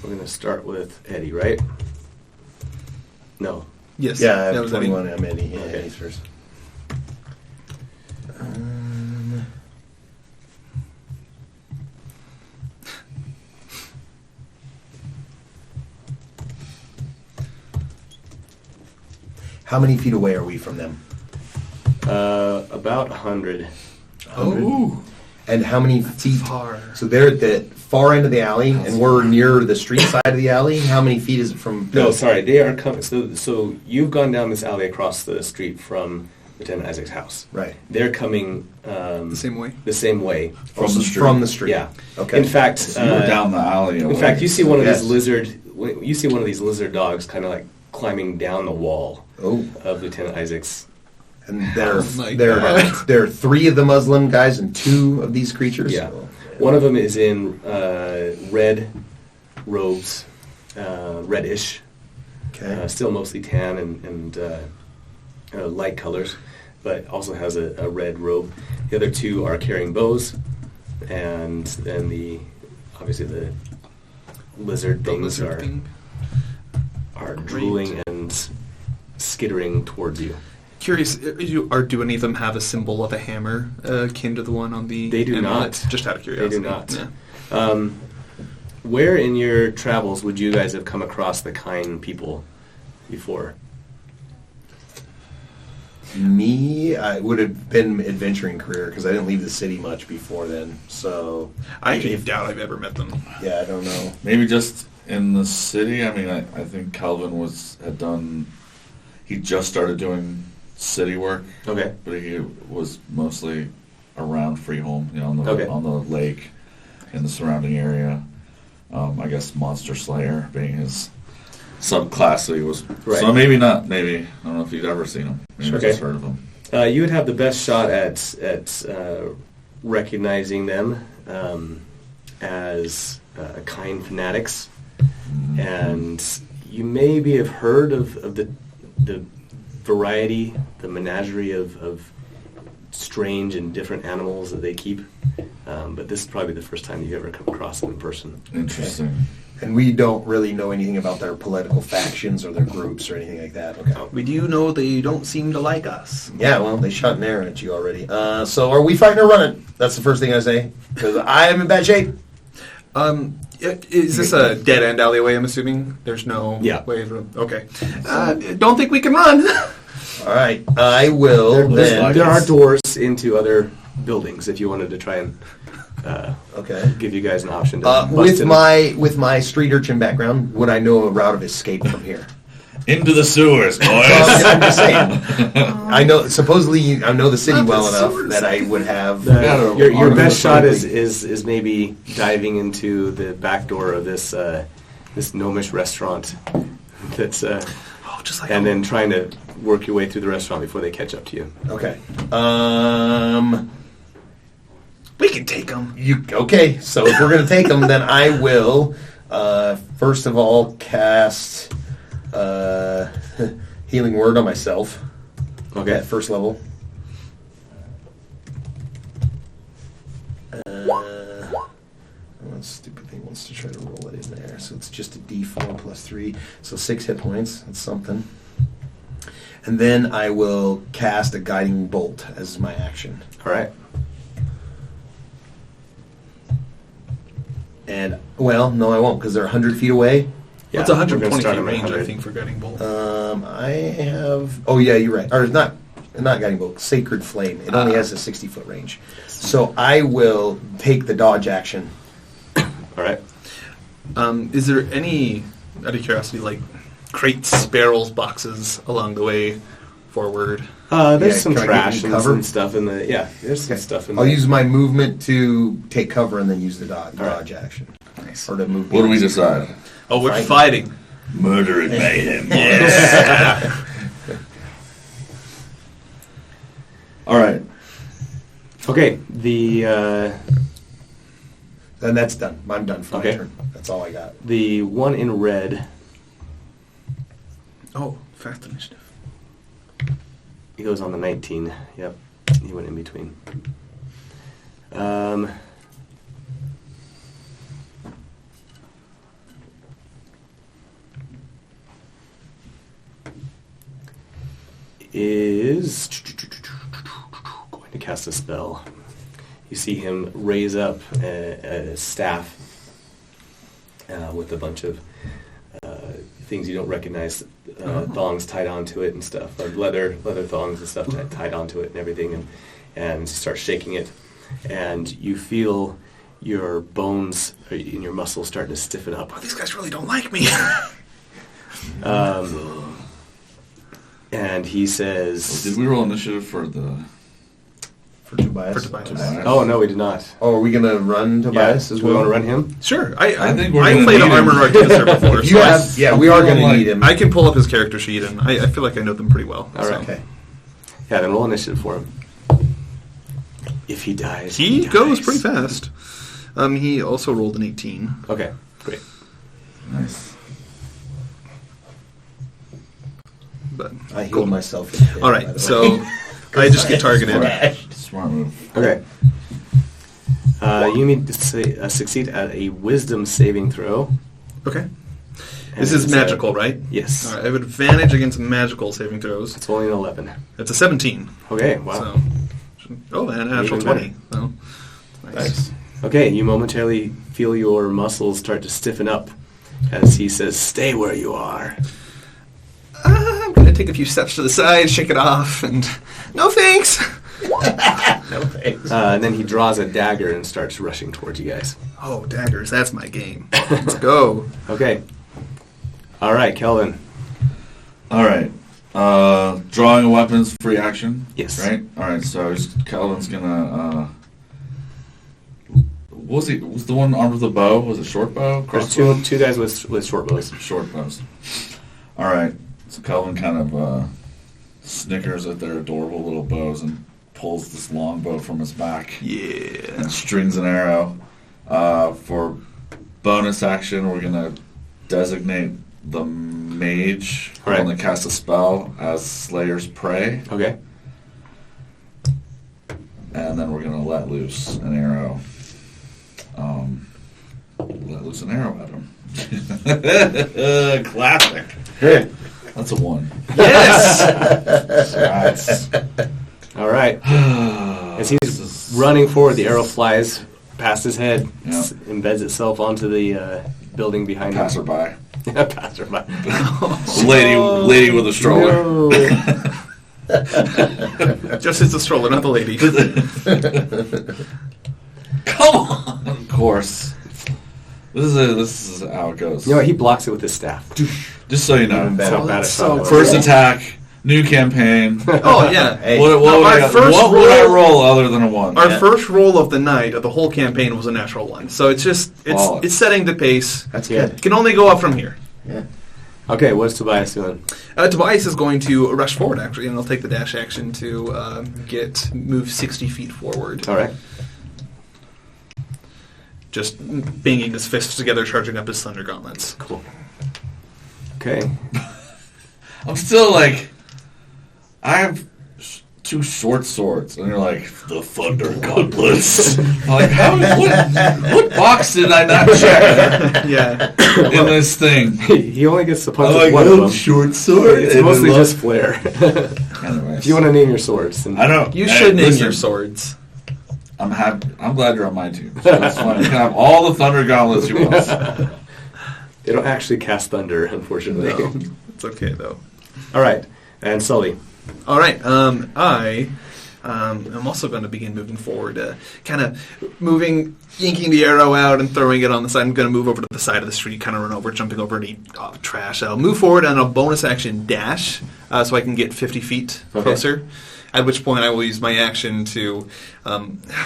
going to start with Eddie, right? No. Yes. Yeah, I that have was 21. Eddie. I'm Eddie. Yeah, Okay. Eddie's first. How many feet away are we from them? About 100. Oh, And how many feet? far. So they're at the far end of the alley, and we're near the street side of the alley. How many feet is it from? No, sorry, they are coming. So you've gone down this alley across the street from Lieutenant Isaac's house. Right. They're coming The same way. the same way. From the street. From the street. Yeah. Okay. In fact, So you were down the alley. in fact, you see one of Yes. these lizard. You see one of these lizard dogs kind of like climbing down the wall Oh, of Lieutenant Isaac's. and there Oh my there God. there are 3 of the Muslim guys and 2 of these creatures. Yeah. One of them is in red robes, reddish, Okay. Still mostly tan and light colors, but also has a red robe. The other two are carrying bows, and then obviously the lizard things are drooling and skittering towards you. Curious, do any of them have a symbol of a hammer akin to the one on the... They do amulet? not. Just out of curiosity. They do not. Yeah. Where in your travels would you guys have come across the kind people before? Me, I would have been adventuring career because I didn't leave the city much before then. So I doubt I've ever met them. yeah, I don't know. Maybe just in the city. I mean, I think Calvin he just started doing city work. Okay. But he was mostly around Freeholm, on the lake, in the surrounding area. I guess Monster Slayer being his subclass that he was. Right. So maybe not. Maybe I don't know if you've ever seen him. Maybe Okay. just heard of him. You would have the best shot at recognizing them as kind fanatics, and you maybe have heard of the variety, the menagerie of strange and different animals that they keep, but this is probably the first time you've ever come across them in person. Interesting. And we don't really know anything about their political factions or their groups or anything like that. Okay. We do know they don't seem to like us. Yeah, well, they shot an arrow at you already. So are we fighting or running? That's the first thing I say. Because I am in bad shape. Is this a dead-end alleyway, I'm assuming? There's no way of... Okay. Don't think we can run. All right. I will then... There are doors into other buildings if you wanted to try and give you guys an option to bust in. With my street urchin background, would I know a route of escape from here? Into the sewers, boys. I'm just saying. I know. Supposedly, I know the city well enough that I would have. Your best shot is maybe diving into the back door of this gnomish restaurant. That's and then trying to work your way through the restaurant before they catch up to you. Okay. We can take them. Okay? So if we're gonna take them, then I will first of all cast healing word on myself. Okay. At first level. One stupid thing wants to try to roll it in there. So it's just a D4 plus 3. So 6 hit points. That's something. And then I will cast a guiding bolt as my action. All right. And, well, no, I won't, because they're 100 feet away. Yeah, it's 120 feet range, I think, for Guiding Bolt. I have... Oh, yeah, you're right. Or it's not Guiding Bolt, Sacred Flame. It only has a 60-foot range. So I will take the dodge action. All right. Is there any, out of curiosity, like crates, barrels, boxes along the way forward? There's some trash and cover? some stuff in the... Yeah, there's some stuff in I'll there. use my movement to take cover and then use the dodge action. Nice. Or to move. What do we decide? Oh, we're fighting. Murder and mayhem. Yes. All right. Okay, And that's done. I'm done for my Okay. turn. That's all I got. the one in red, Oh, fast initiative. he goes on the 19. Yep, he went in between. Is going to cast a spell. You see him raise up a staff with a bunch of things you don't recognize, thongs tied onto it and stuff, or leather thongs and stuff tied onto it and everything, and start shaking it, and you feel your bones and your muscles start to stiffen up. Oh, these guys really don't like me. And he says... Did we roll initiative for Tobias? For Tobias. Oh, no, we did not. Oh, are we going to run Tobias Yeah, as we well? want to run him? Sure. I think we're I gonna played need an armor him. artificer before, You so have, yeah, we are going to need him. I can pull up his character sheet, and I feel like I know them pretty well. All right. Okay. Yeah, then roll initiative for him. If he dies, He goes dies. pretty fast. He also rolled an 18. Okay, great. Nice. But I healed cool. myself. All right, so I just get targeted. Smart move. Okay. You need to succeed at a wisdom saving throw. Okay. And This is it's, magical, right? Yes. All right, I have advantage against magical saving throws. It's only an 11. It's a 17. Okay, wow. So, oh, and a natural Even 20. So, Nice. Okay, you momentarily feel your muscles start to stiffen up as he says, "Stay where you are." I'm going to take a few steps to the side, shake it off, and no thanks. No thanks. And then he draws a dagger and starts rushing towards you guys. Oh, daggers, that's my game. Let's go. Okay. All right, Kelvin. All right. Drawing a weapon's free action. Yes. Right. All right. So Calvin's gonna. Was the one armed with a bow? Was it short bow? There's Crossbow? two guys with short bows. Short bows. All right. So Calvin kind of snickers at their adorable little bows and pulls this long bow from his back Yeah. and strings an arrow. For bonus action, we're gonna designate the mage who Right. only casts a spell as Slayer's Prey, Okay. and then we're gonna let loose an arrow. Let loose an arrow at him. Classic. Good. That's a 1. Yes! All right. As This he's is- running forward, the arrow flies past his head, Yeah. embeds itself onto the building behind him. Passerby. Passerby. Lady with a stroller. No. Just as the stroller, not the lady. Come on. Of course. This is how it goes. You know what? He blocks it with his staff. Just so you know. Even That's better. how bad it So felt. First attack, new campaign. Oh, yeah. Hey. What No, would our I, first what would I roll- roll other than a 1? Our first roll of the night of the whole campaign was a natural 1. So it's Wow. it's setting the pace. That's Yeah. good. It can only go up from here. Yeah. Okay, what's Tobias doing? Tobias is going to rush forward, actually, and he'll take the dash action to move 60 feet forward. All right. Just banging his fists together, charging up his thunder gauntlets. Cool. Okay. I'm still like, I have 2 short swords, and you're like, the thunder gauntlets. I'm like, what box did I not check Yeah. in this thing? He only gets to punch I'm with like, one of oh, them. short sword. It's And mostly then just flair. Anyways. If you want to name your swords. Then I don't. You hey, should name listen, your swords. I'm happy. I'm glad you're on my team. So that's fine. You can have all the thunder gauntlets you want. They don't actually cast thunder, unfortunately. No, it's okay, though. All right. And Sully. All right. I am also going to begin moving forward, kind of yanking the arrow out and throwing it on the side. I'm going to move over to the side of the street, kind of run over, jumping over any trash. I'll move forward and a bonus action dash, so I can get 50 feet closer. At which point I will use my action to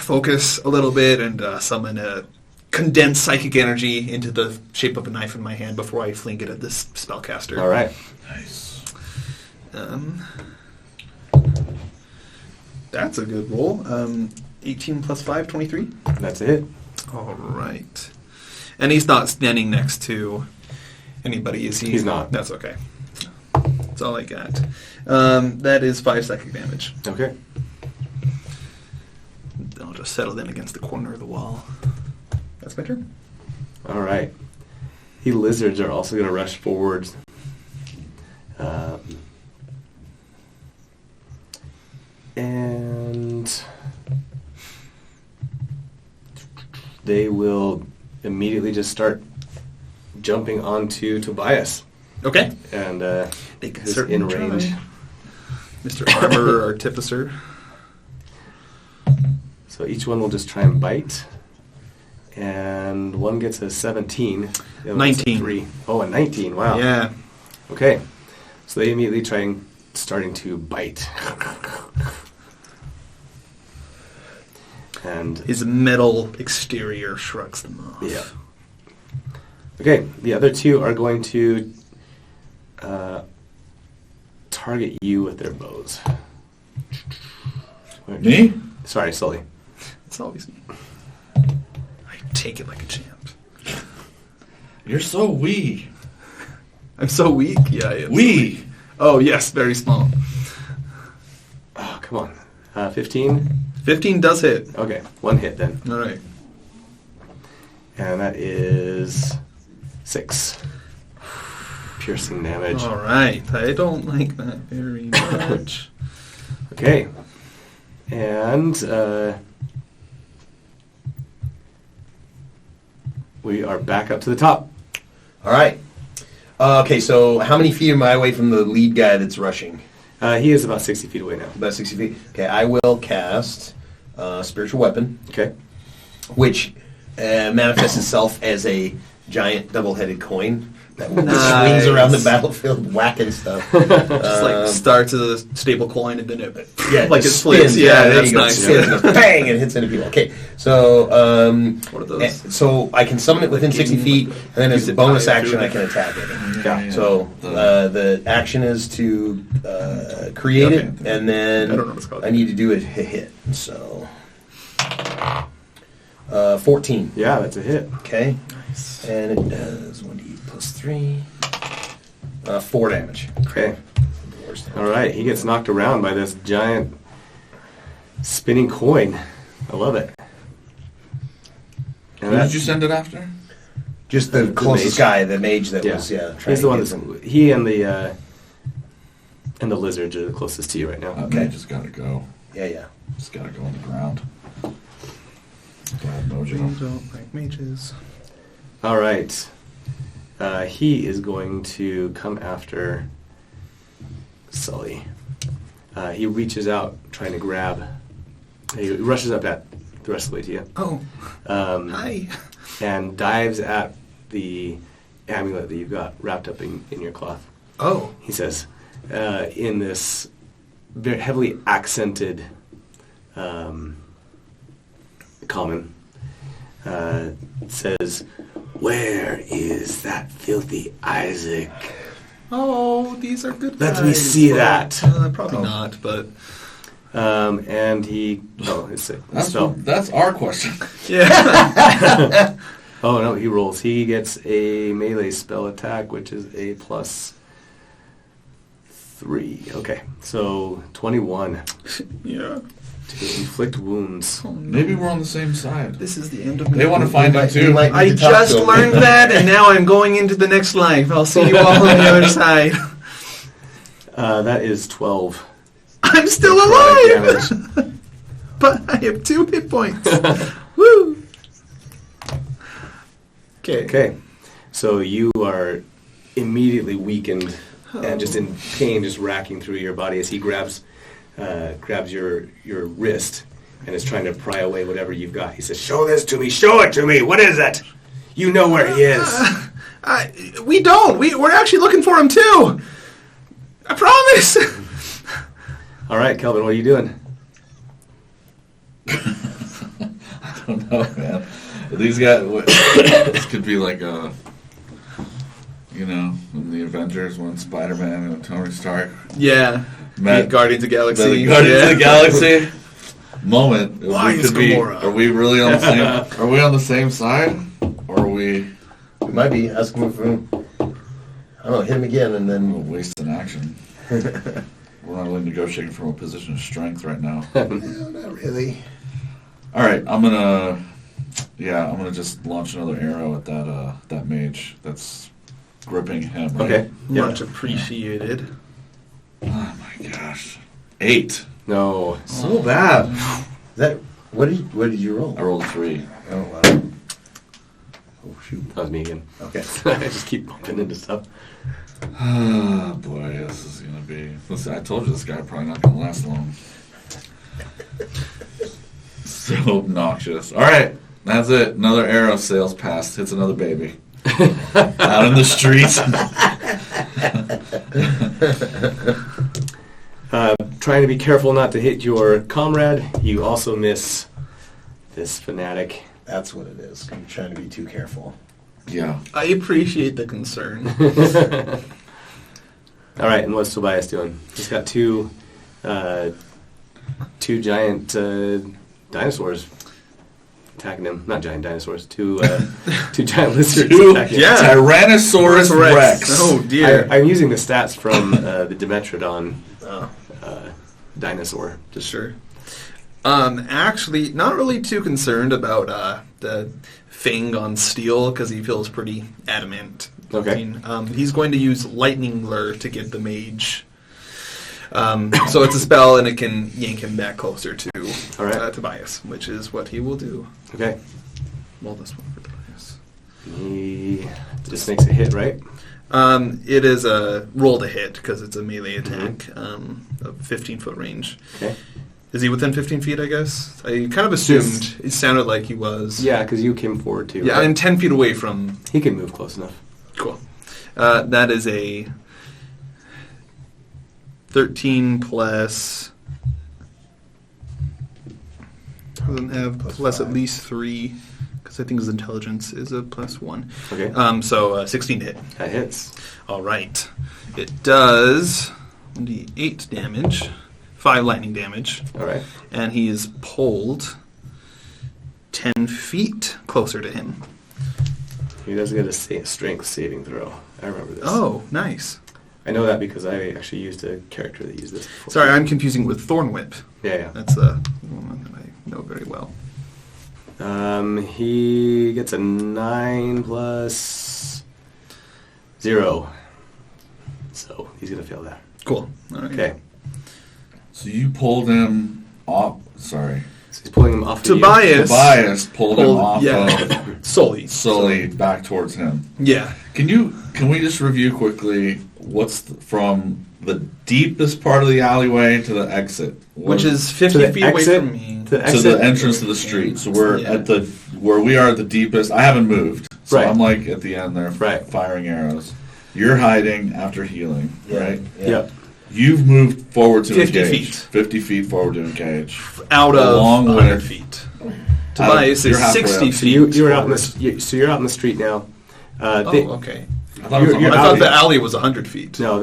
focus a little bit and summon a condensed psychic energy into the shape of a knife in my hand before I fling it at this spellcaster. All right. Nice. That's a good roll. 18 plus 5, 23. That's it. All right. And he's not standing next to anybody, is he? He's not. That's okay. That's all I got. That is 5 psychic damage. Okay. I'll just settle in against the corner of the wall. That's my turn. All right. The lizards are also going to rush forward. And they will immediately just start jumping onto Tobias. Okay. And They can who's certainly in range. try. Mr. Armor Artificer. So each one will just try and bite. And one gets a 17. The other one gets a 19. 3. Oh, a 19. Wow. Yeah. Okay. So they immediately starting to bite. And His metal exterior shrugs them off. yeah. Okay, the other two are going to target you with their bows. Me? Sorry, Sully. It's always me. I take it like a champ. You're so wee. I'm so weak. Yeah, I am. Wee. Oh, yes, very small. Oh, come on. 15? 15 does hit. Okay, 1 hit then. All right. And that is 6. Piercing damage. All right. I don't like that very much. Okay. And we are back up to the top. All right. Okay, so how many feet am I away from the lead guy that's rushing? He is about 60 feet away now. About 60 feet. Okay, I will cast Spiritual Weapon, Okay. which manifests itself as a giant double-headed coin that Nice. swings around the battlefield whacking stuff. Just like starts as a stable coin and then it Yeah, like it just splits. spins. Yeah, there that's you go. nice. Spins and goes bang, and hits into people. Okay, so What are those? so I can summon it within 60 feet, and then as a bonus action, I can attack it. Yeah. So the action is to create it, Okay. and then I don't know what it's called. I need to do a hit. So 14. Yeah, that's a hit. Okay, Nice. and it does 1d plus 3, 4 damage. Okay. All right. He gets knocked around by this giant spinning coin. I love it. Who did you send it after? Just the closest mage. guy, the mage that Yeah. was trying He's to the one get that's him. he and the lizards are the closest to you right now. Okay. Just gotta go. Yeah. Just gotta go on the ground. Bad We mojo. don't like mages. All right. He is going to come after Sully. He reaches out, trying to grab. He rushes up at the rest of the way to you. Oh, hi. And dives at the amulet that you've got wrapped up in your cloth. Oh. He says, in this very heavily accented common, says, "Where is that filthy Isaac?" Oh, these are good Let guys. me see Well, that. probably not, but... And he, it's a spell. That's our question. Yeah. Oh no, he rolls. He gets a melee spell attack, which is a +3. Okay, so 21 Yeah. to inflict wounds. Oh, no. Maybe we're on the same side. This is the end of They want to find him You too. might- I need to talk just to him. learned that, and now I'm going into the next life. I'll see you all on the other side. That is 12. I'm still necrotic alive! damage. But I have 2 hit points. Woo! Okay. Okay, so you are immediately weakened and just in pain, just racking through your body as he grabs your wrist and is trying to pry away whatever you've got. He says, "Show this to me. Show it to me. What is it? You know where he is." We don't. We're actually looking for him, too. I promise. All right, Kelvin, what are you doing? I don't know, man. These guys, this could be like a, in the Avengers when Spider-Man and Tony Stark Yeah. met Guardians of the Galaxy. the Guardians of the Yeah. Galaxy moment. Why is Gamora? Are we really on the same? Are we on the same side, or are we? We might be. Ask him if I don't know, hit him again, and We'll then... waste an action. We're not really negotiating from a position of strength right now. No, not really. All right, I'm gonna just launch another arrow at that mage that's gripping him. Right? Okay. Yeah. Much appreciated. Oh my gosh, 8. No. So bad. What did you roll? I rolled a 3. Oh, wow. Oh, shoot. That was me again. Okay. I just keep bumping into stuff. Oh boy, this is gonna be. Listen, I told you this guy probably not gonna last long. So obnoxious. All right, that's it. Another arrow sails past, hits another baby. Out in the streets. Trying to be careful not to hit your comrade. You also miss this fanatic. That's what it is. I'm trying to be too careful. Yeah. I appreciate the concern. All right, and what's Tobias doing? He's got two giant dinosaurs attacking him. Not giant dinosaurs. Two giant lizards Two attacking him. Yeah. Tyrannosaurus Rex. Oh dear. I'm using the stats from the Dimetrodon dinosaur. Just sure. Actually, not really too concerned about the fang on steel because he feels pretty adamant. Okay. He's going to use lightning lure to get the mage. So it's a spell, and it can yank him back closer to Tobias, which is what he will do. Okay. Roll this one for Tobias. He just makes a hit, right? It is a roll to hit because it's a melee attack of 15-foot range. Okay. Is he within 15 feet, I guess? I kind of assumed it sounded like he was. Yeah, because you came forward too. Yeah, right? I'm 10 feet away from... He can move close enough. Cool. That is a 13 plus... Doesn't have plus at least 3, because I think his intelligence is a plus 1. Okay. So 16 to hit. That hits. All right. It does 1d8 damage, 5 lightning damage, All right. and he is pulled 10 feet closer to him. He does get a strength saving throw. I remember this. Oh, nice. I know that because I actually used a character that used this before. Sorry, I'm confusing with Thorn Whip. Yeah. That's the one that I know very well. He gets a 9 plus 0. So he's going to fail that. Cool. All right. Okay. So you pulled him off. Sorry. So he's pulling him off of you. Tobias pulled him off of Sully back towards him. Yeah. Can we just review quickly what's from the deepest part of the alleyway to the exit? Which is 50 feet away from me. To the entrance to the street. So we're at where we are at the deepest. I haven't moved. So I'm like at the end there firing arrows. You're hiding after healing, right? Yep. You've moved forward to 50 engage. feet. 50 feet forward to engage. Out of 100 feet. Tobias is 60 feet. You're out in so you're out in the street now. Okay. I thought the alley was 100 feet. No,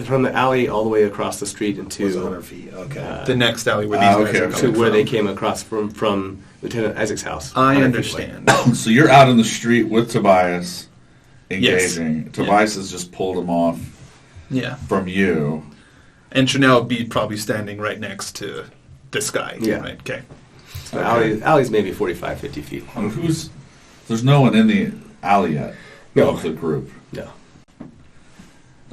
from the alley all the way across the street into 100 feet. Okay. The next alley where these guys are to coming where from. they came across from Lieutenant Isaac's house. I understand. So you're out in the street with Tobias, engaging. Yes. Tobias has just pulled him off from you. And should now be probably standing right next to this guy. Yeah. Right? Okay. So alley's maybe 45, 50 feet. There's no one in the alley yet of the group. No.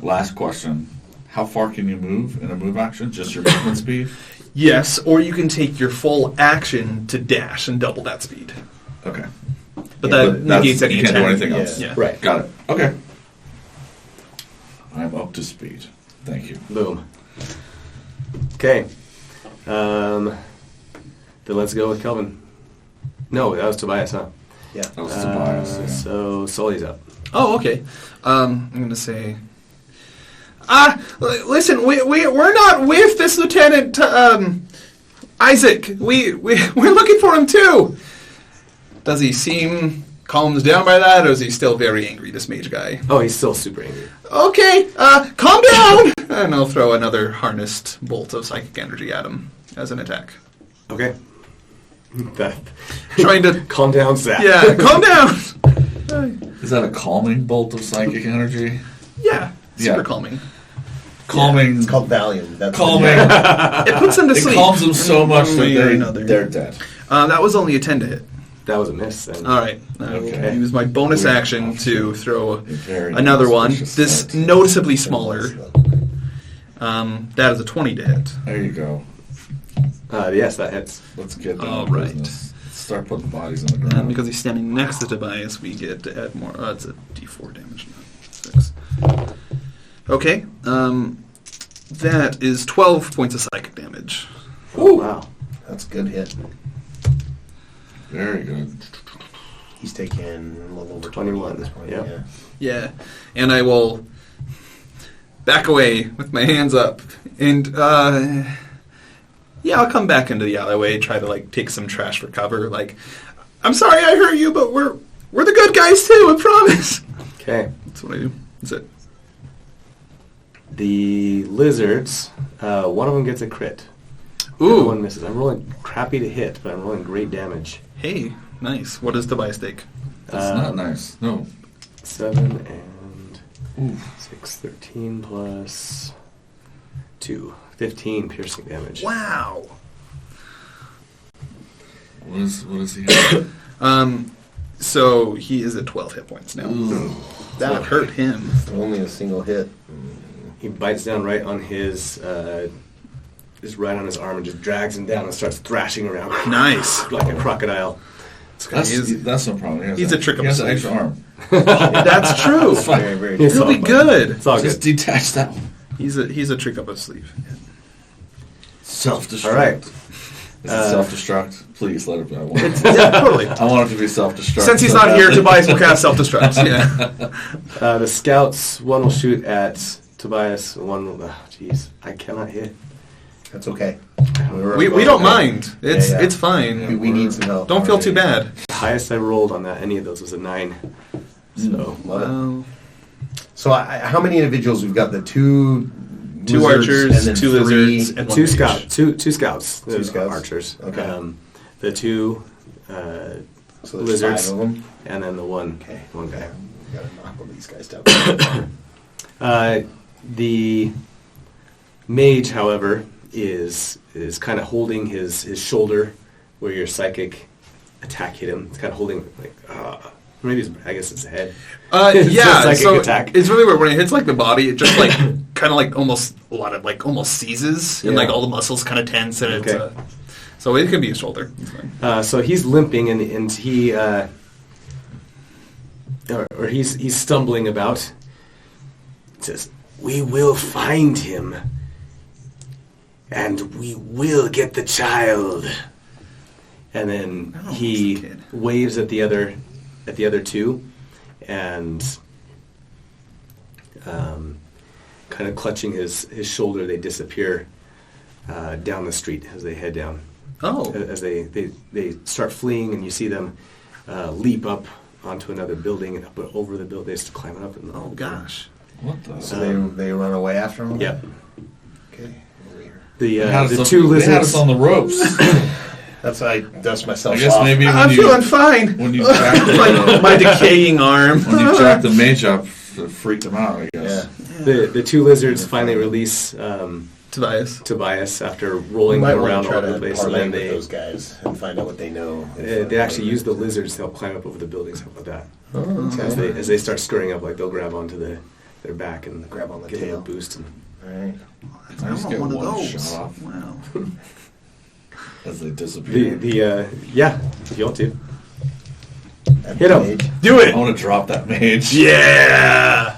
Last question. How far can you move in a move action? Just your movement speed? Yes, or you can take your full action to dash and double that speed. Okay. But that negates any you can't attack. do anything else. Yeah. Right. Got it. Okay. I'm up to speed. Thank you. Boom. Okay. Then let's go with Kelvin. No, that was Tobias, huh? Yeah. That was Tobias. Yeah. So Sully's up. Oh, okay. I'm going to say... listen, we're not with this Lieutenant Isaac. We're looking for him too. Does he seem calmed down by that, or is he still very angry, this mage guy? Oh, he's still super angry. Okay, calm down! And I'll throw another harnessed bolt of psychic energy at him as an attack. Okay. Trying to... Calm down, Zach. Yeah, calm down! Is that a calming bolt of psychic energy? Yeah, super calming. Calming. It's called Valium. That's Calming. It puts them to sleep. It calms them so much One way or that another. they're dead. That was only a 10 to hit. That was a miss. Then. All right. I will Okay. use my bonus Weird. action to throw Very another one. auspicious This start. noticeably smaller. That is a 20 to hit. There you go. Yes, that hits. Let's get down All to right. business. Start putting bodies on the And ground. because he's standing next to Tobias, we get to add more. It's a d4 damage, not 6. Okay. That is 12 points of psychic damage. Oh, wow. That's a good hit. Very good. He's taking a little over 21 at this point. Yep. Yeah. Yeah. And I will back away with my hands up. And, I'll come back into the alleyway and try to, take some trash for cover. I'm sorry I hurt you, but we're the good guys, too, I promise. Okay. That's what I do. That's it. The lizards, one of them gets a crit. The other Ooh. one misses. I'm rolling crappy to hit, but I'm rolling great damage. Hey, Nice. What does Tobias take? That's not nice. No. 7 and 6, 13 plus 2. 15 piercing damage. Wow. What is he have? So he is at 12 hit points now. Ooh. That hurt him. Only a single hit. He bites down right on his right on his arm and just drags him down and starts thrashing around Nice. like a crocodile. That's no problem. He's a trick up He has his an sleeve. extra arm. That's true. It's fine. Very, very It's He'll all be fine. good. It's all Just good. detach that one. He's a trick up his sleeve. Self-destruct. All right. Is it self-destruct? Please let it be. Yeah, totally. I want it to be self-destruct. Since he's so not here, badly. Tobias will cast self-destruct. Yeah. The scouts, one will shoot at Tobias, one will... Oh, jeez, I cannot hit. That's okay. We don't mind. It's Yeah. it's fine. We need some help. Don't feel too bad. The highest I rolled on that, any of those, was a 9. So, Love it. Well, So how many individuals we've got? The two Two lizards archers, and then two three- lizards, and one two mage. scouts. Two scouts. Two scouts. Archers. Okay. The two So there's lizards. 5 of them. and then the one Okay. one guy. We gotta knock all these guys down. The mage, however, is kind of holding his shoulder where your psychic attack hit him. It's kind of holding like maybe I guess it's the head. It's Yeah, a psychic so attack. it's really weird when it hits like the body. It just like kind of like almost a lot of like almost seizes and Yeah. like all the muscles kind of tense and Okay. it's so it can be a shoulder. It's fine. So he's limping and he or he's stumbling about. It says, "We will find him, and we will get the child." And then Oh, he it's a kid. waves at the other two, and kind of clutching his shoulder, they disappear down the street as they head down. Oh, As they start fleeing, and you see them leap up onto another building and up over the building. They start climbing up. And oh gosh. What the? So they run away after him? Yep. Okay. Over here. They had The us two They had us lizards. on the ropes. I dust myself I guess off. maybe I'm when feeling fine. when you jacked Like my decaying arm. when you jacked the mage up, it freaked him out. I guess. Yeah. The two lizards finally release Tobias. Tobias after We rolling might him want around to all try over the to place, and parlay then with those guys and find out what they know. they actually use the lizards to help climb up over the buildings, stuff like that. Oh, As okay. they start scurrying up, like they'll grab onto their back and Grab on the give tail. them a boost. And All right. I just get want one shot off Wow. as they disappear. yeah, if you want to. At Hit the 'em. age. Do I it. want to drop that mage. Yeah.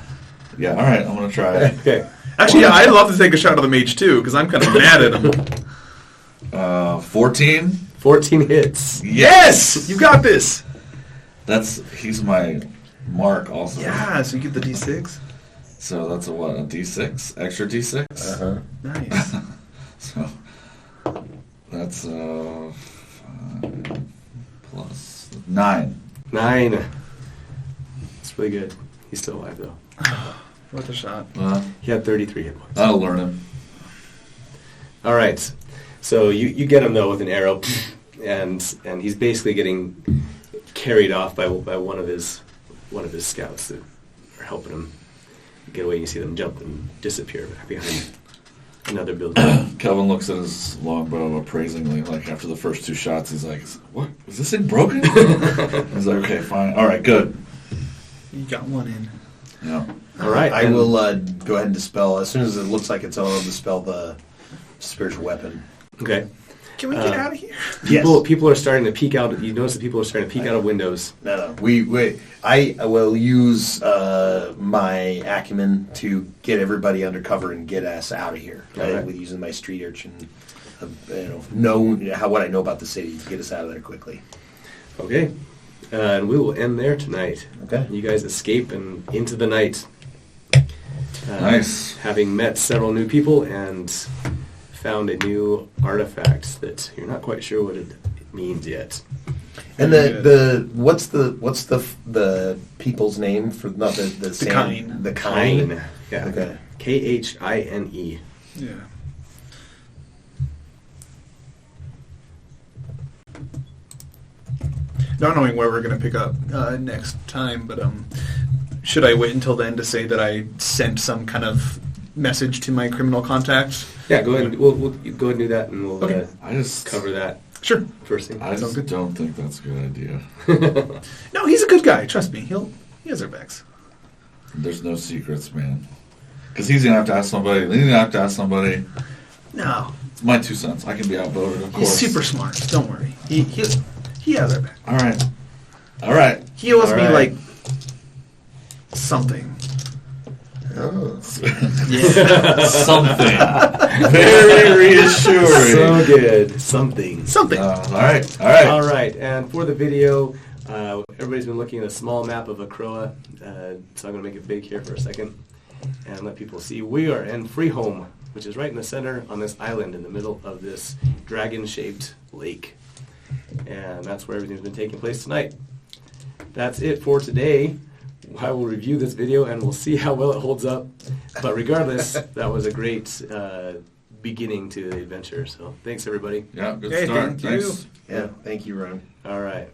Yeah. All right. I'm gonna try it. Okay. Actually, yeah, I'd love to take a shot at the mage too because I'm kind of mad at him. 14. 14 hits. Yes, you got this. He's my mark also. Yeah, so you get the d6. So that's a what? A D6? Extra D6? Uh-huh. Nice. So that's 5 plus 9. 9. It's really good. He's still alive though. Worth a shot. He had 33 hit points. That'll learn him. All right. So you get him though with an arrow, and he's basically getting carried off by one of his scouts that are helping him get away. You see them jump and disappear behind another building. Kelvin looks at his longbow appraisingly. Like after the first 2 shots, he's like, "What? Is this thing broken?" He's like, "Okay, fine. All right, good." You got one in. Yeah. All right. I and- will go ahead and dispel, as soon as it looks like it's on, I'll dispel the spiritual weapon. Okay. Can we get out of here? People are starting to peek out. You notice that people are starting to peek out of windows. No. I will use my acumen to get everybody under cover and get us out of here. All right. With using my street urchin, know what I know about the city to get us out of there quickly. Okay. And we will end there tonight. Okay. You guys escape and into the night. Nice. Having met several new people and found a new artifact that you're not quite sure what it means yet. And what's the people's name for not the sand, Kine. the Kine. Kine. Yeah. Okay. Khine. Yeah. not knowing where we're going to pick up next time, but should I wait until then to say that I sent some kind of message to my criminal contacts? Yeah, go ahead. We'll go ahead and do that, and we'll I just cover that Sure. first thing. I just don't think that's a good idea. No, he's a good guy. Trust me. He has our backs. There's no secrets, man. Because he's gonna have to ask somebody. Then he's gonna have to ask somebody. No. It's my 2 cents. I can be outvoted, of course. He's super smart. Don't worry. He has our back. All right. All right. He owes All me, right. like, something. Oh. Something. Very reassuring. So good. Something. Something. All right. All right. All right, and for the video, everybody's been looking at a small map of Acroa, so I'm going to make it big here for a second and let people see. We are in Freeholm, which is right in the center on this island in the middle of this dragon-shaped lake. And that's where everything's been taking place tonight. That's it for today. I will review this video and we'll see how well it holds up. But regardless, that was a great beginning to the adventure. So thanks, everybody. Yeah, good Hey, start. thank you. Thanks. Yeah, thank you, Ryan. All right.